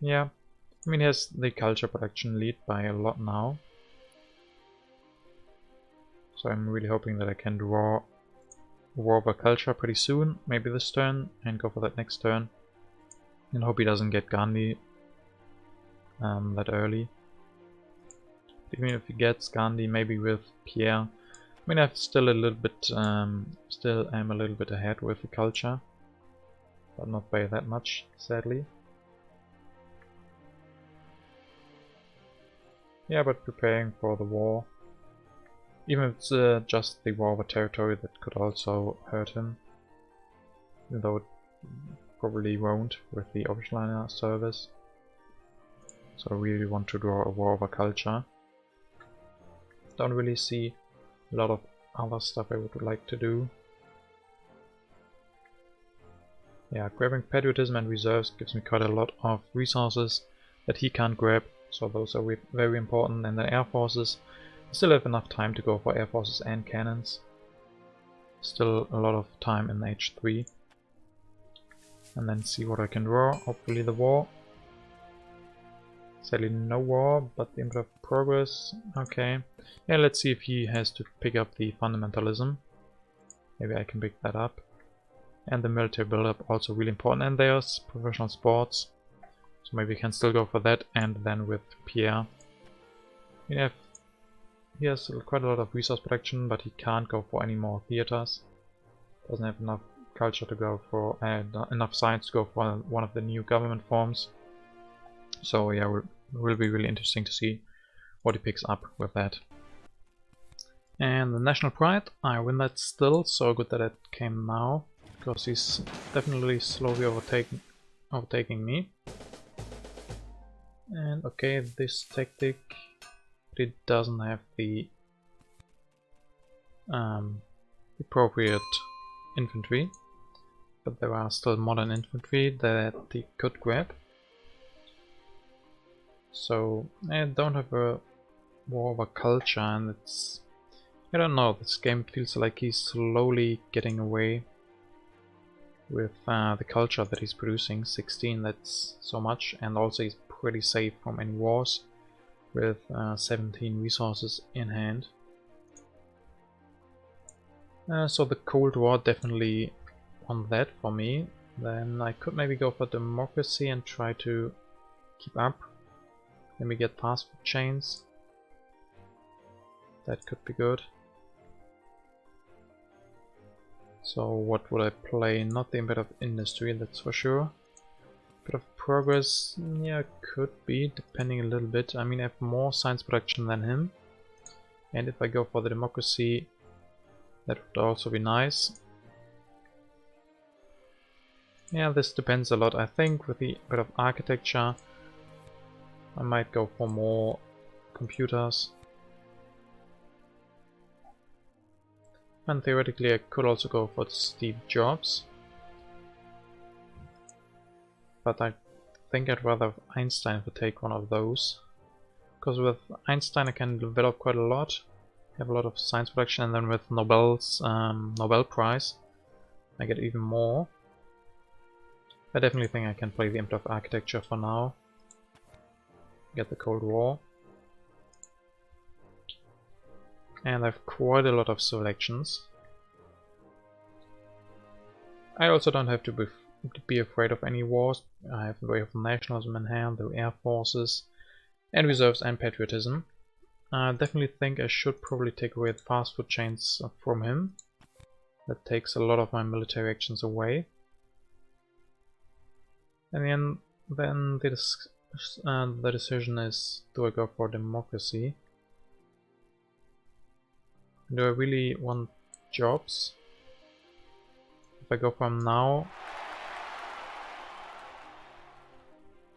Yeah, I mean he has the culture production lead by a lot now. So I'm really hoping that I can draw war over culture pretty soon, maybe this turn, and go for that next turn. And hope he doesn't get Gandhi that early. Even if he gets Gandhi, maybe with Pierre. I mean, I'm still a little bit, still am a little bit ahead with the culture, but not by that much, sadly. Yeah, but preparing for the war. Even if it's just the war over territory, that could also hurt him. Even though it probably won't with the Overliner service. So I really want to draw a war over culture. Don't really see a lot of other stuff I would like to do. Yeah, grabbing patriotism and reserves gives me quite a lot of resources that he can't grab. So those are very important. And then air forces. Still have enough time to go for air forces and cannons. Still a lot of time in H3. And then see what I can draw. Hopefully the war. Sadly no war, but the Impetus of Progress. Okay. Yeah, let's see if he has to pick up the fundamentalism. Maybe I can pick that up. And the military build-up also really important. And there's professional sports. So maybe we can still go for that. And then with Pierre. Yeah, he has quite a lot of resource production, but he can't go for any more theaters. Doesn't have enough culture to go for, enough science to go for one of the new government forms. So yeah, will be really interesting to see what he picks up with that. And the National Pride, I win that still, so good that it came now, because he's definitely slowly overtaking me. And okay, this tactic, it doesn't have the appropriate infantry, but there are still modern infantry that he could grab. So I don't have a war over culture, and it's, I don't know, this game feels like he's slowly getting away with the culture that he's producing. 16, that's so much, and also he's pretty safe from any wars with 17 resources in hand. So the Cold War definitely won that for me. Then I could maybe go for democracy and try to keep up. Let me get fast food chains. That could be good. So what would I play? Not the Embed of Industry, that's for sure. Bit of Progress, yeah, could be, depending a little bit. I mean, I have more science production than him. And if I go for the democracy, that would also be nice. Yeah, this depends a lot. I think with the bit of architecture I might go for more computers. And theoretically I could also go for Steve Jobs. But I think I'd rather Einstein would take one of those. Because with Einstein I can develop quite a lot. Have a lot of science production, and then with Nobel Prize I get even more. I definitely think I can play the Emperor of Architecture for now. Get the Cold War. And I have quite a lot of civil actions. I also don't have to be afraid of any wars. I have the way of nationalism in hand, the air forces, and reserves and patriotism. I definitely think I should probably take away the fast food chains from him. That takes a lot of my military actions away. And then the decision is, do I go for democracy? Do I really want jobs? If I go from now,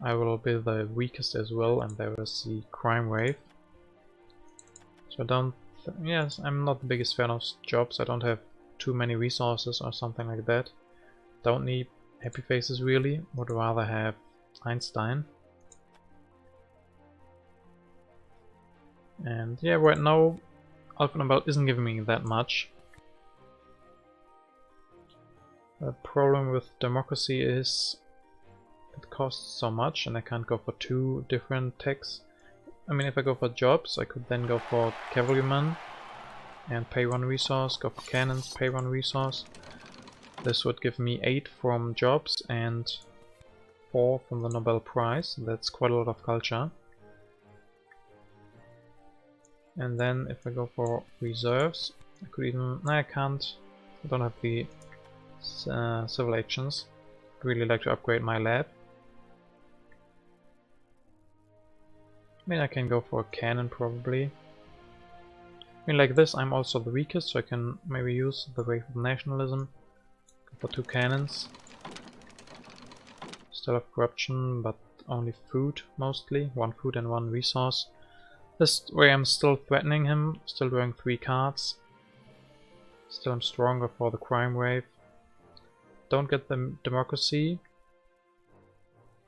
I will be the weakest as well, and there is the crime wave. So yes, I'm not the biggest fan of jobs. I don't have too many resources or something like that. Don't need happy faces really, would rather have Einstein. And yeah, right now Alpha Nobel isn't giving me that much. The problem with democracy is it costs so much and I can't go for two different techs. I mean, if I go for jobs, I could then go for cavalrymen and pay one resource, go for cannons, pay one resource. This would give me 8 from jobs and 4 from the Nobel Prize. That's quite a lot of culture. And then if I go for reserves, I could even... no, I can't. I don't have the civil actions. I'd really like to upgrade my lab. I mean, I can go for a cannon probably. I mean, like this I'm also the weakest, so I can maybe use the wave of nationalism. Go for 2 cannons. Still have corruption, but only food mostly. 1 food and 1 resource. This way I'm still threatening him, still drawing 3 cards. Still I'm stronger for the crime wave. Don't get the democracy.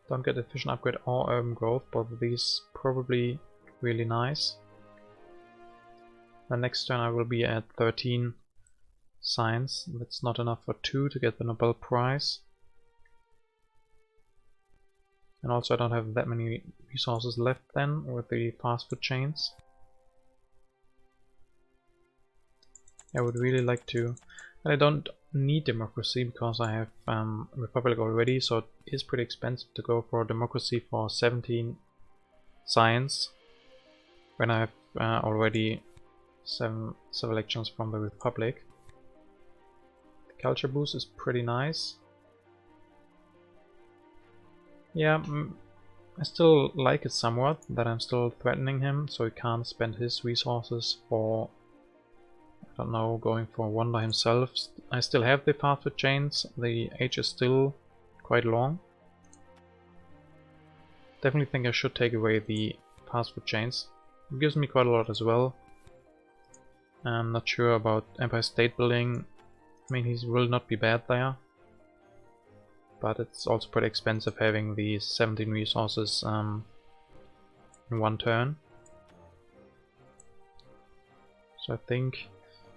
Don't get efficient upgrade or urban growth, both of these probably really nice. The next turn I will be at 13 science. That's not enough for 2 to get the Nobel Prize. And also I don't have that many resources left then with the fast food chains. I would really like to... I don't need democracy because I have Republic already, so it is pretty expensive to go for democracy for 17 science when I have already 7 civil elections from the Republic. The culture boost is pretty nice. Yeah, I still like it somewhat, that I'm still threatening him, so he can't spend his resources for, I don't know, going for one by himself. I still have the fast food chains, the age is still quite long. Definitely think I should take away the fast food chains. It gives me quite a lot as well. I'm not sure about Empire State Building. I mean, he will not be bad there. But it's also pretty expensive having these 17 resources in one turn. So I think,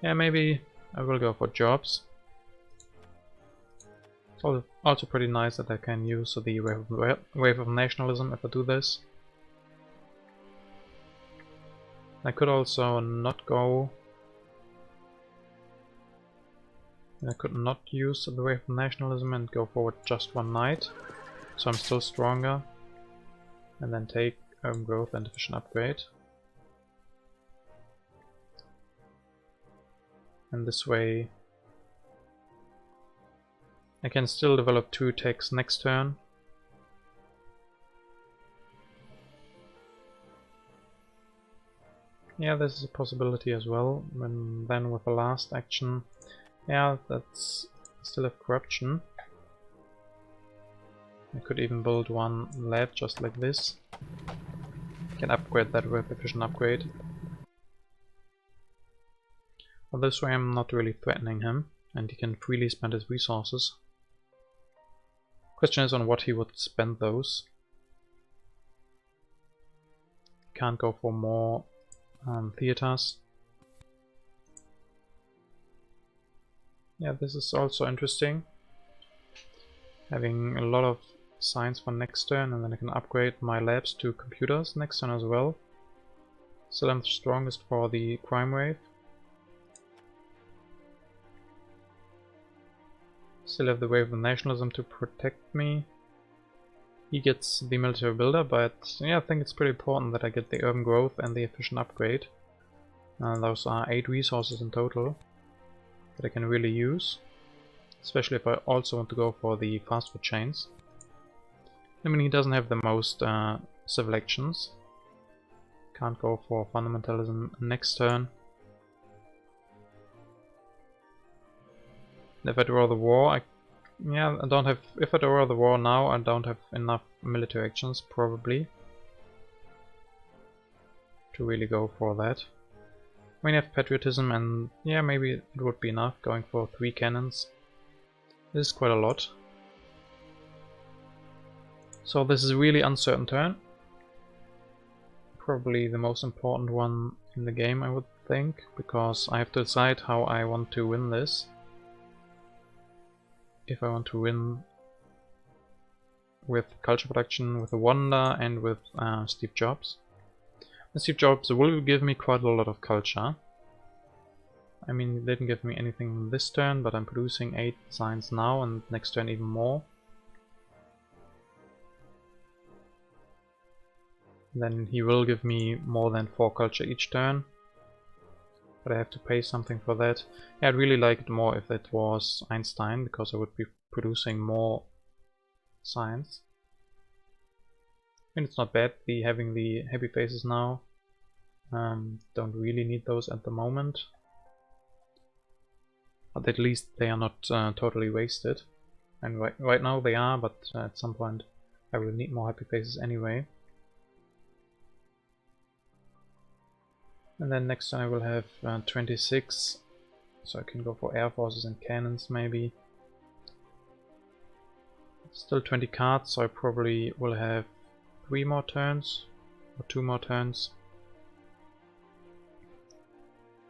yeah, maybe I will go for jobs. It's also pretty nice that I can use the wave of nationalism if I do this. I could also not go... I could not use the wave of nationalism and go forward just 1 knight, so I'm still stronger, and then take urban growth and efficient upgrade. And this way I can still develop 2 techs next turn. Yeah, this is a possibility as well, and then with the last action, yeah, that's still have corruption. I could even build one lab just like this. Can upgrade that with efficient upgrade. Well, this way I'm not really threatening him, and he can freely spend his resources. Question is on what he would spend those. Can't go for more theaters. Yeah, this is also interesting. Having a lot of science for next turn, and then I can upgrade my labs to computers next turn as well. Still I'm strongest for the crime wave. Still have the wave of nationalism to protect me. He gets the military builder, but yeah, I think it's pretty important that I get the urban growth and the efficient upgrade. Those are 8 resources in total that I can really use. Especially if I also want to go for the fast food chains. I mean, he doesn't have the most civil actions. Can't go for fundamentalism next turn. If I draw the war, I don't have. If I draw the war now, I don't have enough military actions probably to really go for that. I mean, I have patriotism, and yeah, maybe it would be enough going for 3 cannons. This is quite a lot. So this is a really uncertain turn. Probably the most important one in the game, I would think, because I have to decide how I want to win this. If I want to win with culture production, with a Wonder, and with Steve Jobs. And Steve Jobs will give me quite a lot of culture. I mean, he didn't give me anything this turn, but I'm producing 8 science now, and next turn even more. Then he will give me more than 4 culture each turn. But I have to pay something for that. Yeah, I'd really like it more if it was Einstein, because I would be producing more science. I mean, it's not bad having the happy faces now. Don't really need those at the moment. But at least they are not totally wasted. And right now they are, but at some point I will need more happy faces anyway. And then next time I will have 26, so I can go for air forces and cannons maybe. Still 20 cards, so I probably will have 3 more turns, or 2 more turns.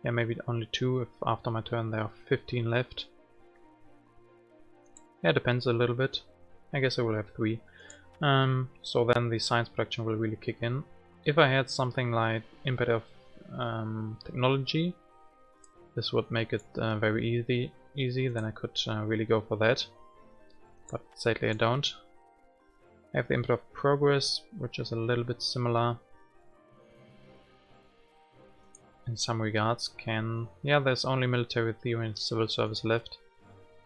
Yeah, maybe only 2 if after my turn there are 15 left. Yeah, depends a little bit. I guess I will have 3. So then the science production will really kick in. If I had something like impact of technology, this would make it very easy, then I could really go for that. But sadly I don't. I have the impact of progress, which is a little bit similar in some regards. Yeah, there's only military theory and civil service left,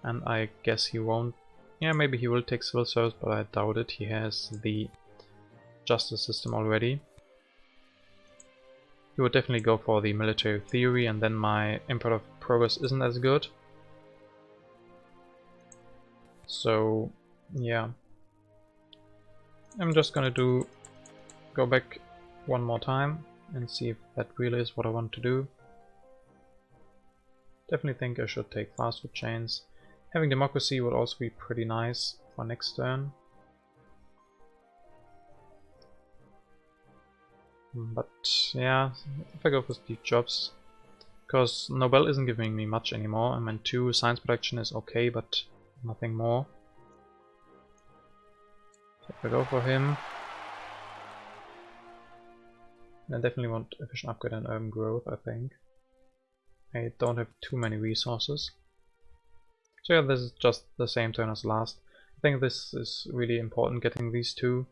and I guess he won't. Yeah, maybe he will take civil service, but I doubt it. He has the justice system already. He would definitely go for the military theory, and then my impact of progress isn't as good. So yeah, I'm just gonna go back one more time and see if that really is what I want to do. Definitely think I should take fast food chains. Having democracy would also be pretty nice for next turn. But yeah, if I go for Steve Jobs, because Nobel isn't giving me much anymore. I mean, 2 science production is okay, but nothing more. So if I go for him, I definitely want efficient upgrade and urban growth, I think. I don't have too many resources. So yeah, this is just the same turn as last. I think this is really important, getting these 2.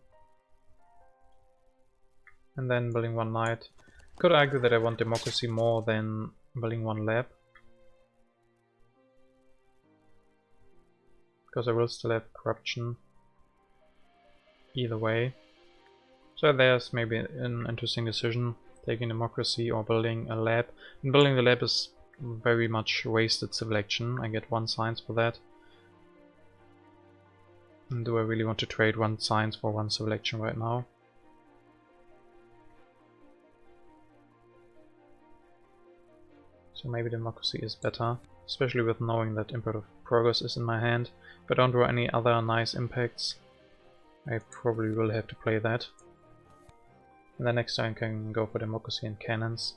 And then building 1 knight. Could argue that I want democracy more than building 1 lab. Because I will still have corruption either way. So there's maybe an interesting decision, taking democracy or building a lab. And building the lab is very much wasted civil action. I get 1 science for that. And do I really want to trade one science for one selection right now? So maybe democracy is better, especially with knowing that imperative progress is in my hand. If I don't draw any other nice impacts, I probably will have to play that. And then next time I can go for democracy and cannons,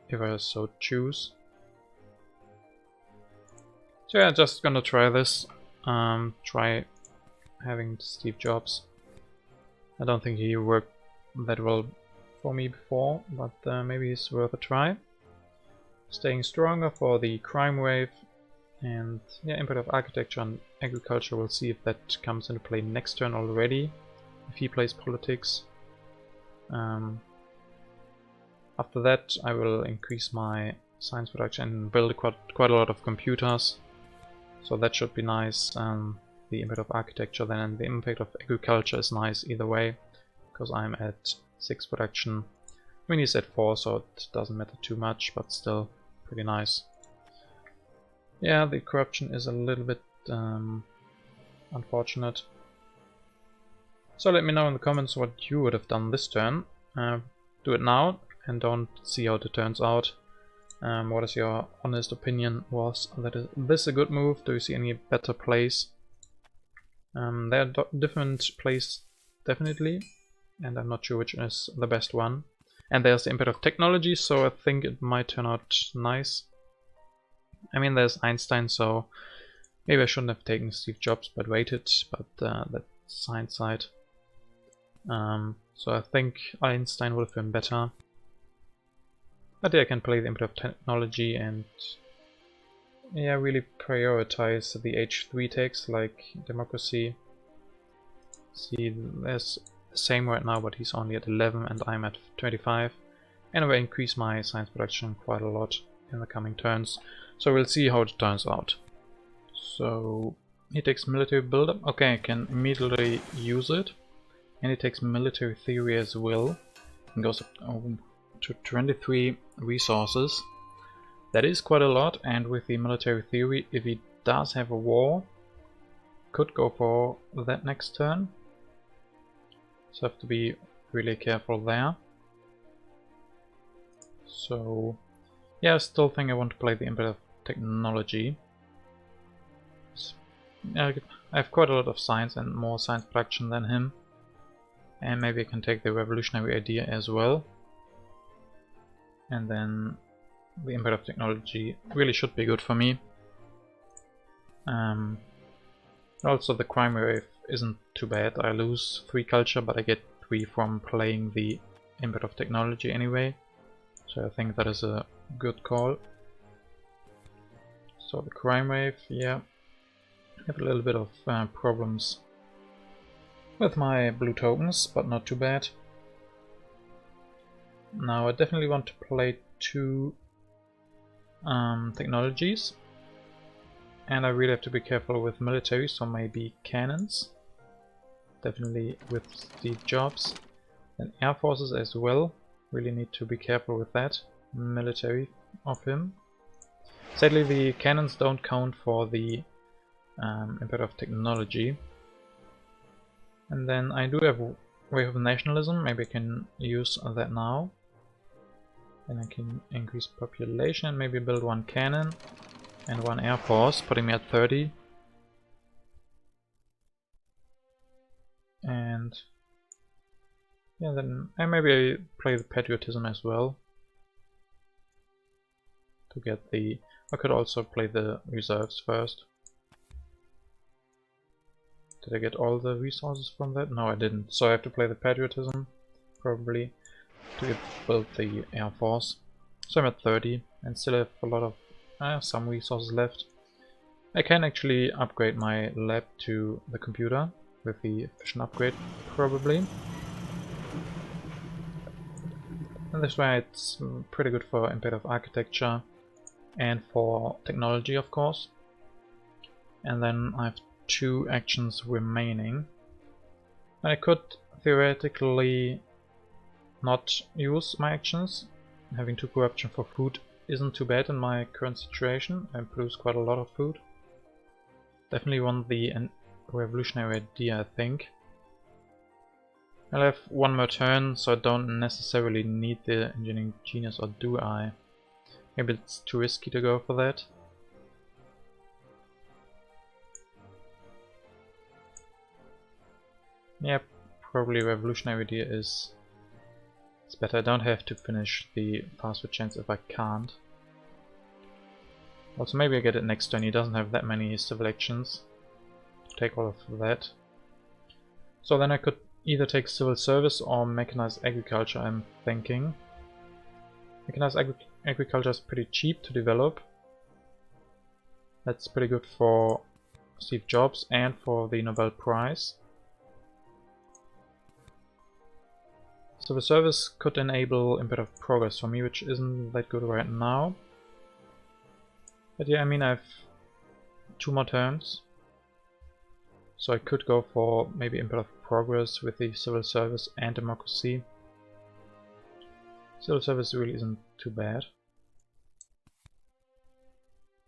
if I so choose. So yeah, just gonna try this. Try having Steve Jobs. I don't think he worked that well for me before, but maybe it's worth a try. Staying stronger for the crime wave, and yeah, imperative architecture and agriculture. We'll see if that comes into play next turn already, if he plays politics. After that I will increase my science production and build quite a lot of computers, so that should be nice. The impact of architecture then, and the impact of agriculture is nice either way, because I'm at 6 production. I mean, he's at 4, so it doesn't matter too much, but still pretty nice. Yeah, the corruption is a little bit unfortunate. So let me know in the comments what you would have done this turn. Do it now and don't see how it turns out. What is your honest opinion? Was this a good move? Do you see any better plays? There are different plays, definitely, and I'm not sure which is the best one. And there's the impact of technology, so I think it might turn out nice. I mean, there's Einstein, so maybe I shouldn't have taken Steve Jobs but waited, but that's hindsight. So I think Einstein would have been better. But yeah, I can play the impact of technology and yeah, really prioritize the H3 takes like democracy. See, there's the same right now, but he's only at 11 and I'm at 25. And I will increase my science production quite a lot in the coming turns. So we'll see how it turns out. So he takes military buildup. Okay, I can immediately use it. And he takes military theory as well. And goes up to 23 resources. That is quite a lot, and with the military theory, if he does have a war, could go for that next turn. So have to be really careful there. So yeah, I still think I want to play the impact of technology. I have quite a lot of science and more science production than him. And maybe I can take the revolutionary idea as well. And then the impact of technology really should be good for me. Also the crime wave isn't too bad. I lose 3 culture, but I get 3 from playing the impact of technology anyway. So I think that is a good call. So the crime wave, yeah. I have a little bit of problems with my blue tokens, but not too bad. Now I definitely want to play 2 technologies, and I really have to be careful with military, so maybe cannons, definitely with Steve Jobs, and air forces as well. Really need to be careful with that military of him. Sadly the cannons don't count for the impact of technology. And then I do have wave of nationalism, maybe I can use that now. Then I can increase population, maybe build 1 cannon and 1 air force, putting me at 30. And yeah, then maybe I play the patriotism as well to get the... I could also play the reserves first. Did I get all the resources from that? No, I didn't. So I have to play the patriotism, probably, to build the air force. So I'm at 30 and still have a lot of some resources left. I can actually upgrade my lab to the computer with the efficient upgrade, probably. And this way it's pretty good for impact of architecture and for technology, of course. And then I have 2 actions remaining. I could theoretically not use my actions. Having 2 corruption for food isn't too bad in my current situation. I produce quite a lot of food. Definitely want the revolutionary idea, I think. I'll have one more turn, so I don't necessarily need the engineering genius, or do I? Maybe it's too risky to go for that. Yeah, probably revolutionary idea is it's better. I don't have to finish the fast food chains if I can't. Also, maybe I get it next turn. He doesn't have that many civil actions. Take all of that. So then I could either take civil service or mechanized agriculture, I'm thinking. Mechanized agriculture is pretty cheap to develop. That's pretty good for Steve Jobs and for the Nobel Prize. Civil service could enable imperative progress for me, which isn't that good right now. But yeah, I mean, I have 2 more turns. So I could go for maybe imperative progress with the civil service and democracy. Civil service really isn't too bad.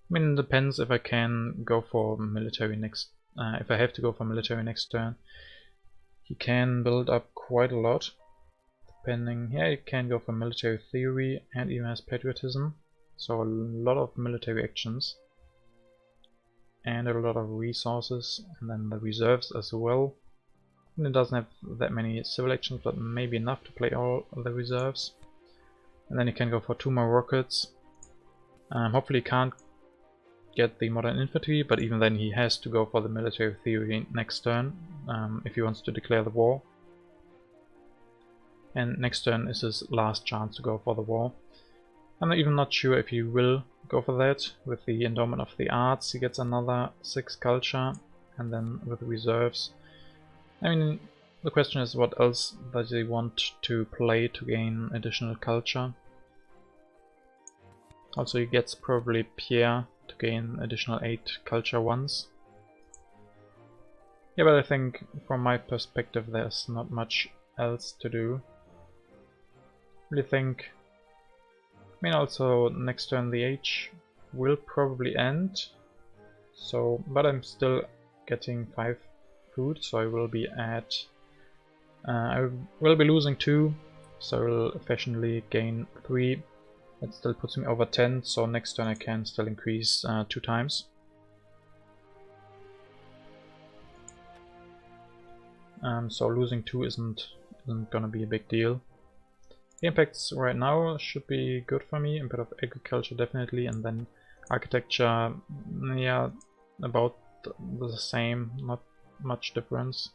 I mean, it depends if I can go for military next. If I have to go for military next turn, he can build up quite a lot. Depending, yeah, you can go for military theory and even has patriotism. So a lot of military actions. And a lot of resources, and then the reserves as well. And it doesn't have that many civil actions, but maybe enough to play all the reserves. And then you can go for 2 more rockets. Hopefully he can't get the modern infantry, but even then he has to go for the military theory next turn if he wants to declare the war. And next turn is his last chance to go for the war. I'm even not sure if he will go for that. With the endowment of the arts he gets another 6 culture, and then with the reserves. I mean, the question is, what else does he want to play to gain additional culture? Also he gets probably Pierre to gain additional 8 culture once. Yeah, but I think from my perspective there's not much else to do. I really think, I mean, also next turn the age will probably end. So, but I'm still getting 5 food, so I will be at I will be losing 2, so I will efficiently gain 3. That still puts me over 10, so next turn I can still increase 2 times. So losing 2 isn't gonna be a big deal. The impacts right now should be good for me. Impact of agriculture definitely, and then architecture, yeah, about the same, not much difference.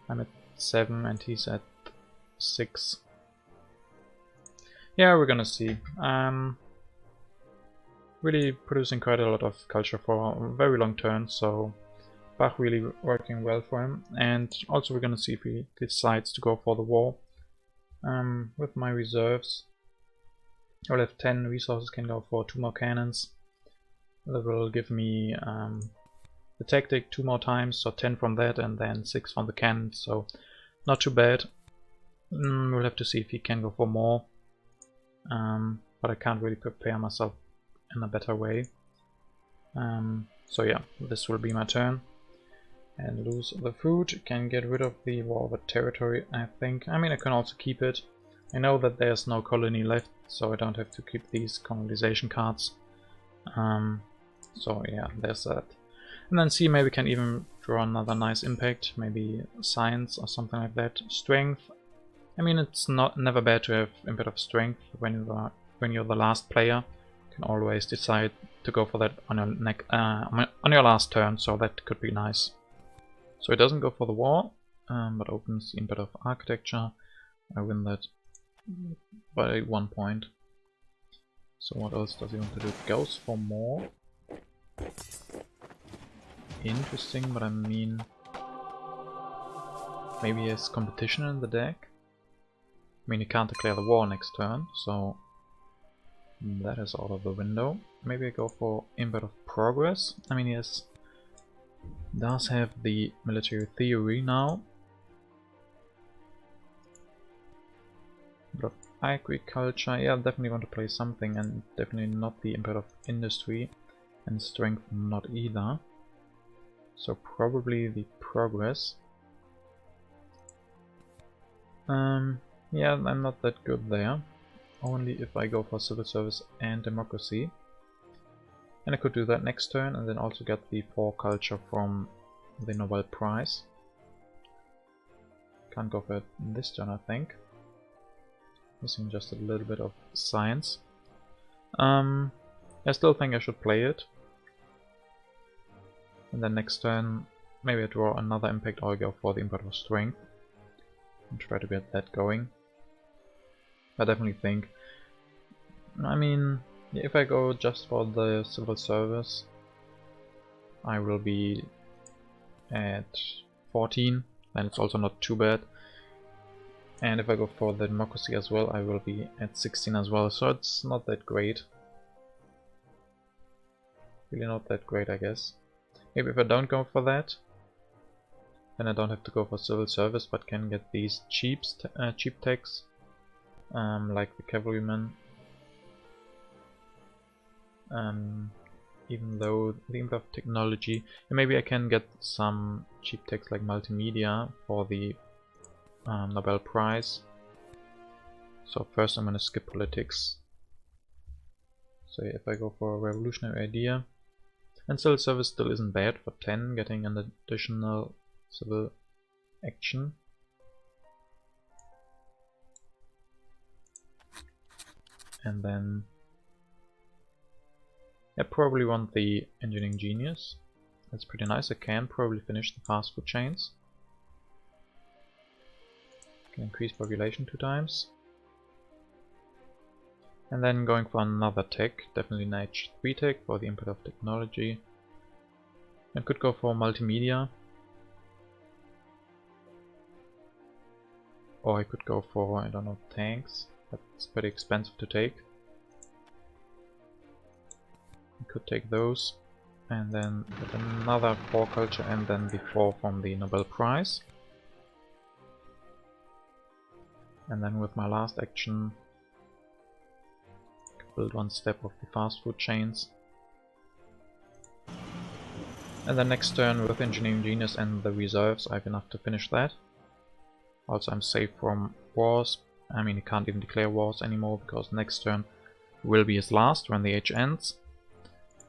I'm at 7 and he's at 6. Yeah, we're gonna see. Really producing quite a lot of culture for a very long turn, so Bach really working well for him. And also we're gonna see if he decides to go for the war. With my reserves, I'll have 10 resources, can go for 2 more cannons. That will give me the tactic 2 more times, so 10 from that and then 6 from the cannon, so not too bad. We'll have to see if he can go for more, but I can't really prepare myself in a better way. So yeah, this will be my turn. And lose the food, can get rid of the war over territory, I think. I mean, I can also keep it. I know that there's no colony left, so I don't have to keep these colonization cards. So yeah, there's that. And then see, maybe can even draw another nice impact, maybe science or something like that. Strength. I mean, it's never bad to have impact of strength when you're the last player. You can always decide to go for that on your last turn, so that could be nice. So it doesn't go for the war, but opens the impact of architecture. I win that by 1 point. So what else does he want to do? Goes for more. Interesting, but I mean, maybe he has competition in the deck. I mean, he can't declare the war next turn, so that is out of the window. Maybe I go for impact of progress. I mean, he does have the military theory now. But of agriculture, yeah, definitely want to play something, and definitely not the impact of industry, and strength not either. So probably the progress. Yeah, I'm not that good there. Only if I go for civil service and democracy. And I could do that next turn and then also get the 4 culture from the Nobel Prize. Can't go for it this turn, I think. Missing just a little bit of science. I still think I should play it. And then next turn, maybe I draw another impact or I go for the impact of strength. And try to get that going. I definitely think, I mean, if I go just for the civil service, I will be at 14, and it's also not too bad. And if I go for the democracy as well, I will be at 16 as well, so it's not that great. Really not that great, I guess. Maybe if I don't go for that, then I don't have to go for civil service, but can get these cheap techs, like the cavalryman. Even though the impact of technology, and maybe I can get some cheap techs like multimedia for the Nobel Prize. So first I'm gonna skip politics. So if I go for a revolutionary idea, and civil service still isn't bad for 10, getting an additional civil action. And then I probably want the engineering genius. That's pretty nice. I can probably finish the fast food chains. Can increase population 2 times. And then going for another tech, definitely an H3 tech for the input of technology. I could go for multimedia. Or I could go for, I don't know, tanks. That's pretty expensive to take. I could take those. And then get another 4 culture and then the 4 from the Nobel Prize. And then with my last action, build 1 step of the fast food chains. And then next turn with engineering genius and the reserves I have enough to finish that. Also I'm safe from wars. I mean, he can't even declare wars anymore because next turn will be his last when the age ends.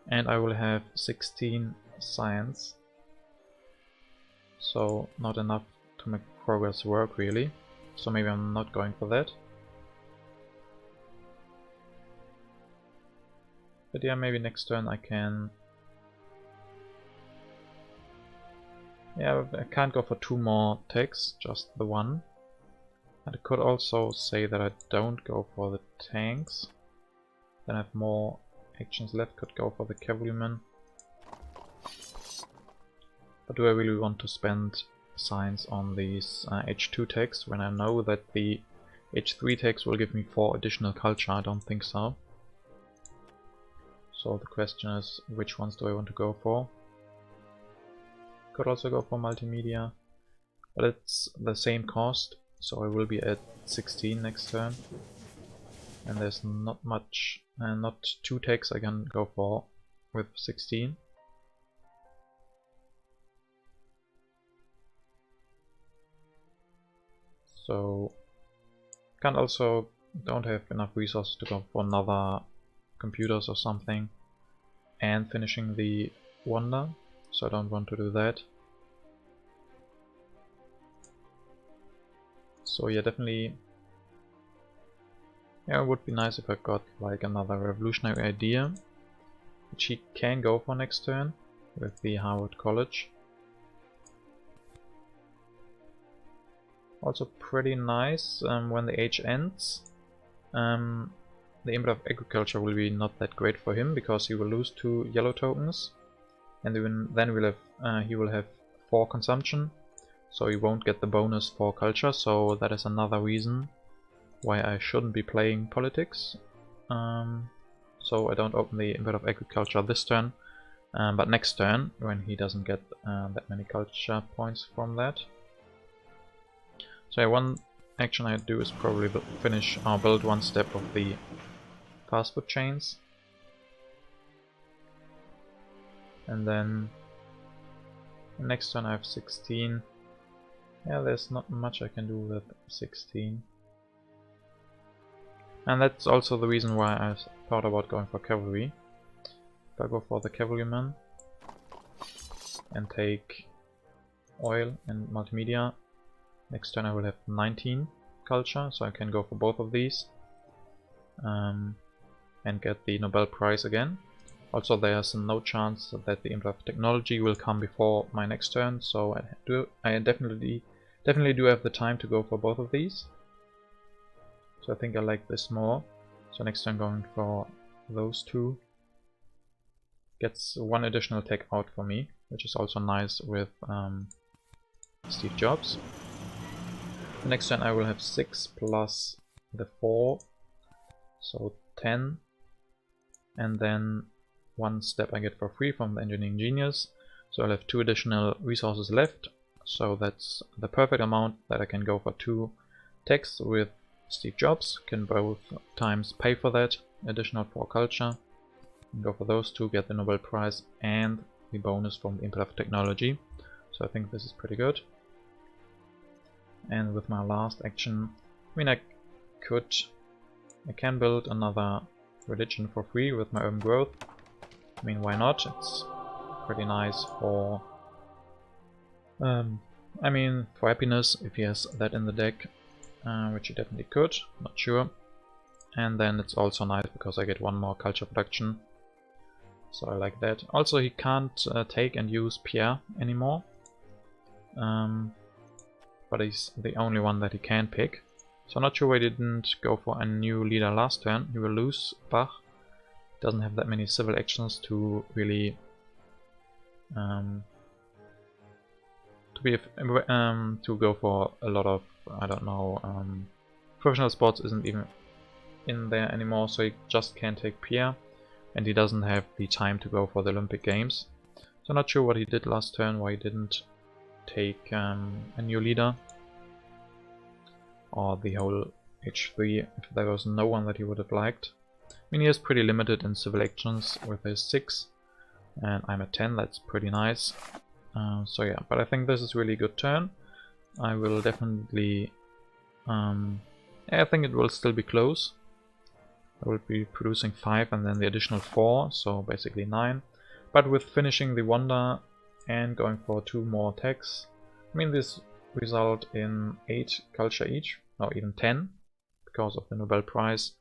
And I will have 16 science. So not enough to make progress work really. So maybe I'm not going for that. But yeah, maybe next turn I can... Yeah, I can't go for 2 more techs, just the 1. And I could also say that I don't go for the tanks. Then I have more actions left, could go for the cavalryman. But do I really want to spend science on these H2 techs when I know that the H3 techs will give me 4 additional culture? I don't think so. So the question is, which ones do I want to go for? Could also go for multimedia, but it's the same cost, so I will be at 16 next turn. And there's not much, not 2 techs I can go for with 16. So can't also, don't have enough resources to go for another computers or something and finishing the wonder, so I don't want to do that. So yeah, definitely, yeah, it would be nice if I got like another revolutionary idea, which he can go for next turn with the Harvard College. Also pretty nice, when the age ends, the input of agriculture will be not that great for him because he will lose 2 yellow tokens, and then he will have 4 consumption, so he won't get the bonus for culture. So that is another reason why I shouldn't be playing politics. So I don't open the input of agriculture this turn, but next turn when he doesn't get that many culture points from that. So yeah, one action I do is probably finish or build 1 step of the fast food chains. And then Next turn I have 16. Yeah, there's not much I can do with 16. And that's also the reason why I thought about going for cavalry. If I go for the cavalryman and take oil and multimedia, next turn I will have 19 culture, so I can go for both of these and get the Nobel Prize again. Also, there's no chance that the Emperor of Technology will come before my next turn, so I definitely do have the time to go for both of these. So I think I like this more. So next turn going for those two. Gets one additional tech out for me, which is also nice with Steve Jobs. The next turn I will have 6 plus the 4, so 10. And then one step I get for free from the Engineering Genius. So I'll have 2 additional resources left. So that's the perfect amount that I can go for 2 techs with Steve Jobs. Can both times pay for that additional 4 culture. Go for those 2, get the Nobel Prize and the bonus from the Emperor of Technology. So I think this is pretty good. And with my last action, I mean I can build another religion for free with my urban growth. I mean, why not? It's pretty nice for for happiness if he has that in the deck, which he definitely could, not sure. And then it's also nice because I get 1 more culture production, so I like that. Also, he can't take and use Pierre anymore, but he's the only one that he can pick. So I'm not sure why he didn't go for a new leader last turn. He will lose Bach. Doesn't have that many civil actions to really to go for a lot of, I don't know, professional sports isn't even in there anymore, so he just can't take Pierre, and he doesn't have the time to go for the Olympic Games. So I'm not sure what he did last turn, why he didn't take a new leader or the whole H3 if there was no one that he would have liked. I mean, he is pretty limited in civil actions with his 6, and I'm at 10, that's pretty nice. So yeah, but I think this is really good turn. I will definitely, I think it will still be close. I will be producing 5 and then the additional 4, so basically 9. But with finishing the Wonder and going for 2 more attacks, I mean this result in 8 culture each, or even 10, because of the Nobel Prize.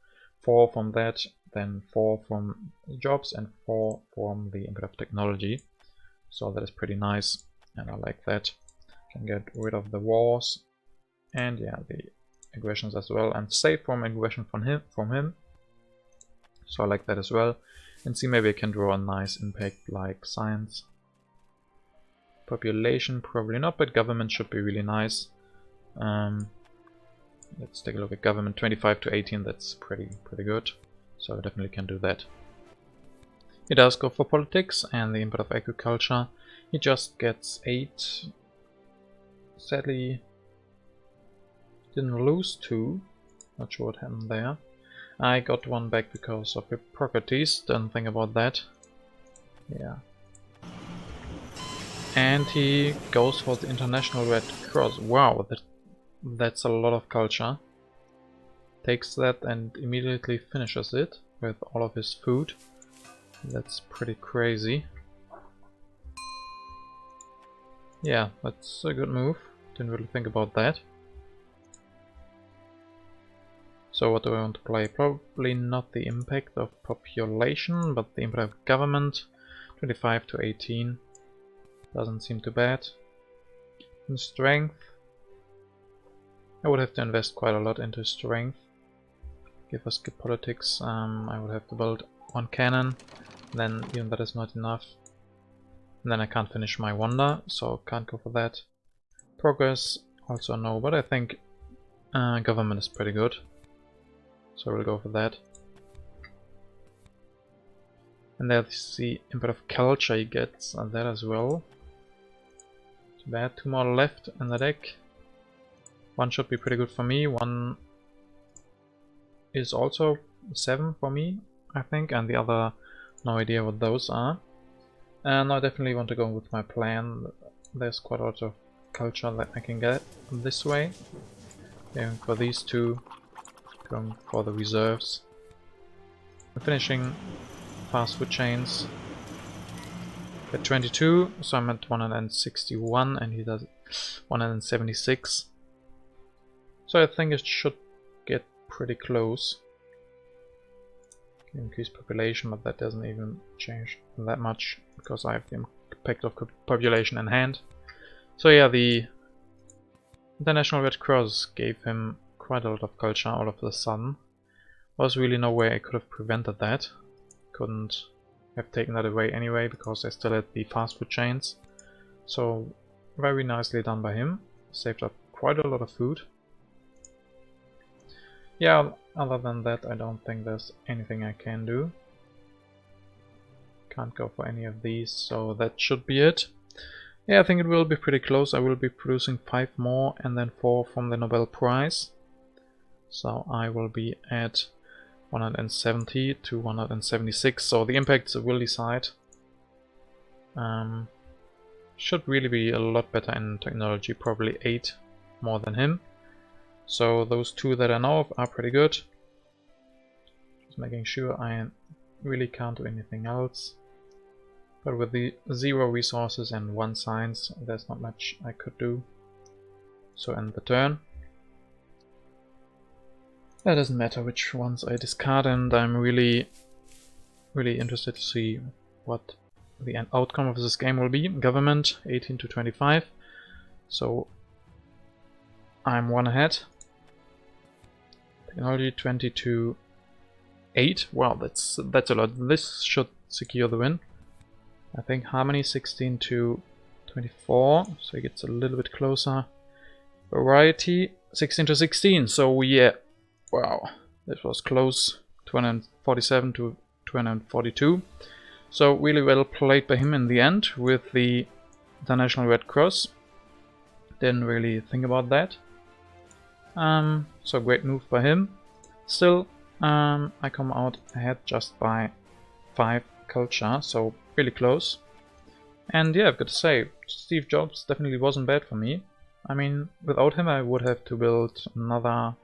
4 from that, then 4 from Jobs and 4 from the Emperor of Technology. So that is pretty nice, and I like that. Can get rid of the wars, and yeah, the aggressions as well, and save from aggression from him. So I like that as well. And see, maybe I can draw a nice impact like science. Population, probably not, but government should be really nice. Let's take a look at government. 25 to 18, that's pretty good. So I definitely can do that. He does go for politics and the Emperor of Agriculture. He just gets 8. Sadly, didn't lose 2. Not sure what happened there. I got 1 back because of Hippocrates. Didn't think about that. Yeah. And he goes for the International Red Cross. Wow, that's a lot of culture. Takes that and immediately finishes it with all of his food. That's pretty crazy. Yeah, that's a good move. Didn't really think about that. So what do I want to play? Probably not the impact of population, but the impact of government. 25 to 18. Doesn't seem too bad. In strength, I would have to invest quite a lot into strength. If I skip politics, I would have to build 1 cannon. Then even that is not enough. And then I can't finish my Wonder, so can't go for that. Progress, also no, but I think government is pretty good. So we'll go for that. And there's the Emperor of Culture, he gets that as well. Too bad, 2 more left in the deck. 1 should be pretty good for me, 1 is also 7 for me, I think, and the other, no idea what those are. And I definitely want to go with my plan. there's quite a lot of culture that I can get this way. Going for these two, going for the reserves. I'm finishing fast food chains at 22, so I'm at 161 and he does 176. So I think it should get pretty close. Increase population, but that doesn't even change that much because I have the impact of population in hand. So yeah, the International Red Cross gave him quite a lot of culture all of a sudden. Was really no way I could have prevented that. Couldn't have taken that away anyway because I still had the fast food chains. So very nicely done by him. Saved up quite a lot of food. Yeah, other than that I don't think there's anything I can do. Can't go for any of these, so that should be it. Yeah, I think it will be pretty close. I will be producing 5 more and then 4 from the Nobel Prize. So I will be at 170 to 176, so the impacts will decide. Should really be a lot better in technology, probably 8 more than him. So those 2 that I know of are pretty good. Just making sure I really can't do anything else. But with the 0 resources and 1 science, there's not much I could do. So end the turn. It doesn't matter which ones I discard, and I'm really interested to see what the end outcome of this game will be. Government 18 to 25, so I'm 1 ahead. Technology 20 to 8. Wow, that's a lot. This should secure the win. I think Harmony 16 to 24, so it gets a little bit closer. Variety 16 to 16, so yeah. Wow, this was close. 247 to 242. So really well played by him in the end with the International Red Cross. Didn't really think about that. So great move by him. Still, I come out ahead just by 5 culture, so really close. And yeah, I've got to say, Steve Jobs definitely wasn't bad for me. I mean, without him I would have to build another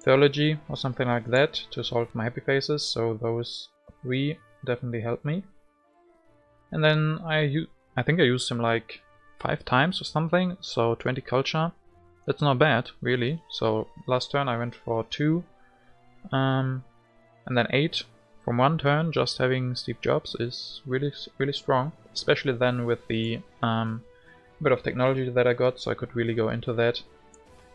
theology or something like that to solve my happy faces, so those 3 definitely helped me. And then I think I used him like 5 times or something, so 20 culture. That's not bad, really. So last turn I went for 2, and then 8 from 1 turn. Just having Steve Jobs is really strong, especially then with the bit of technology that I got, so I could really go into that.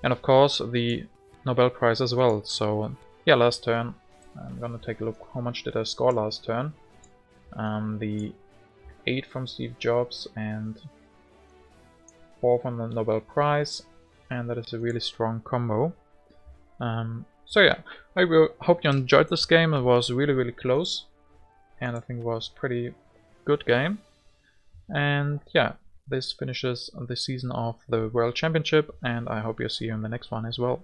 And of course the Nobel Prize as well. So yeah, last turn I'm gonna take a look how much did I score last turn. The 8 from Steve Jobs and 4 from the Nobel Prize, and that is a really strong combo. So yeah, I hope you enjoyed this game. It was really close, and I think it was a pretty good game. And yeah, this finishes the season of the World Championship, and I hope you'll see you in the next one as well.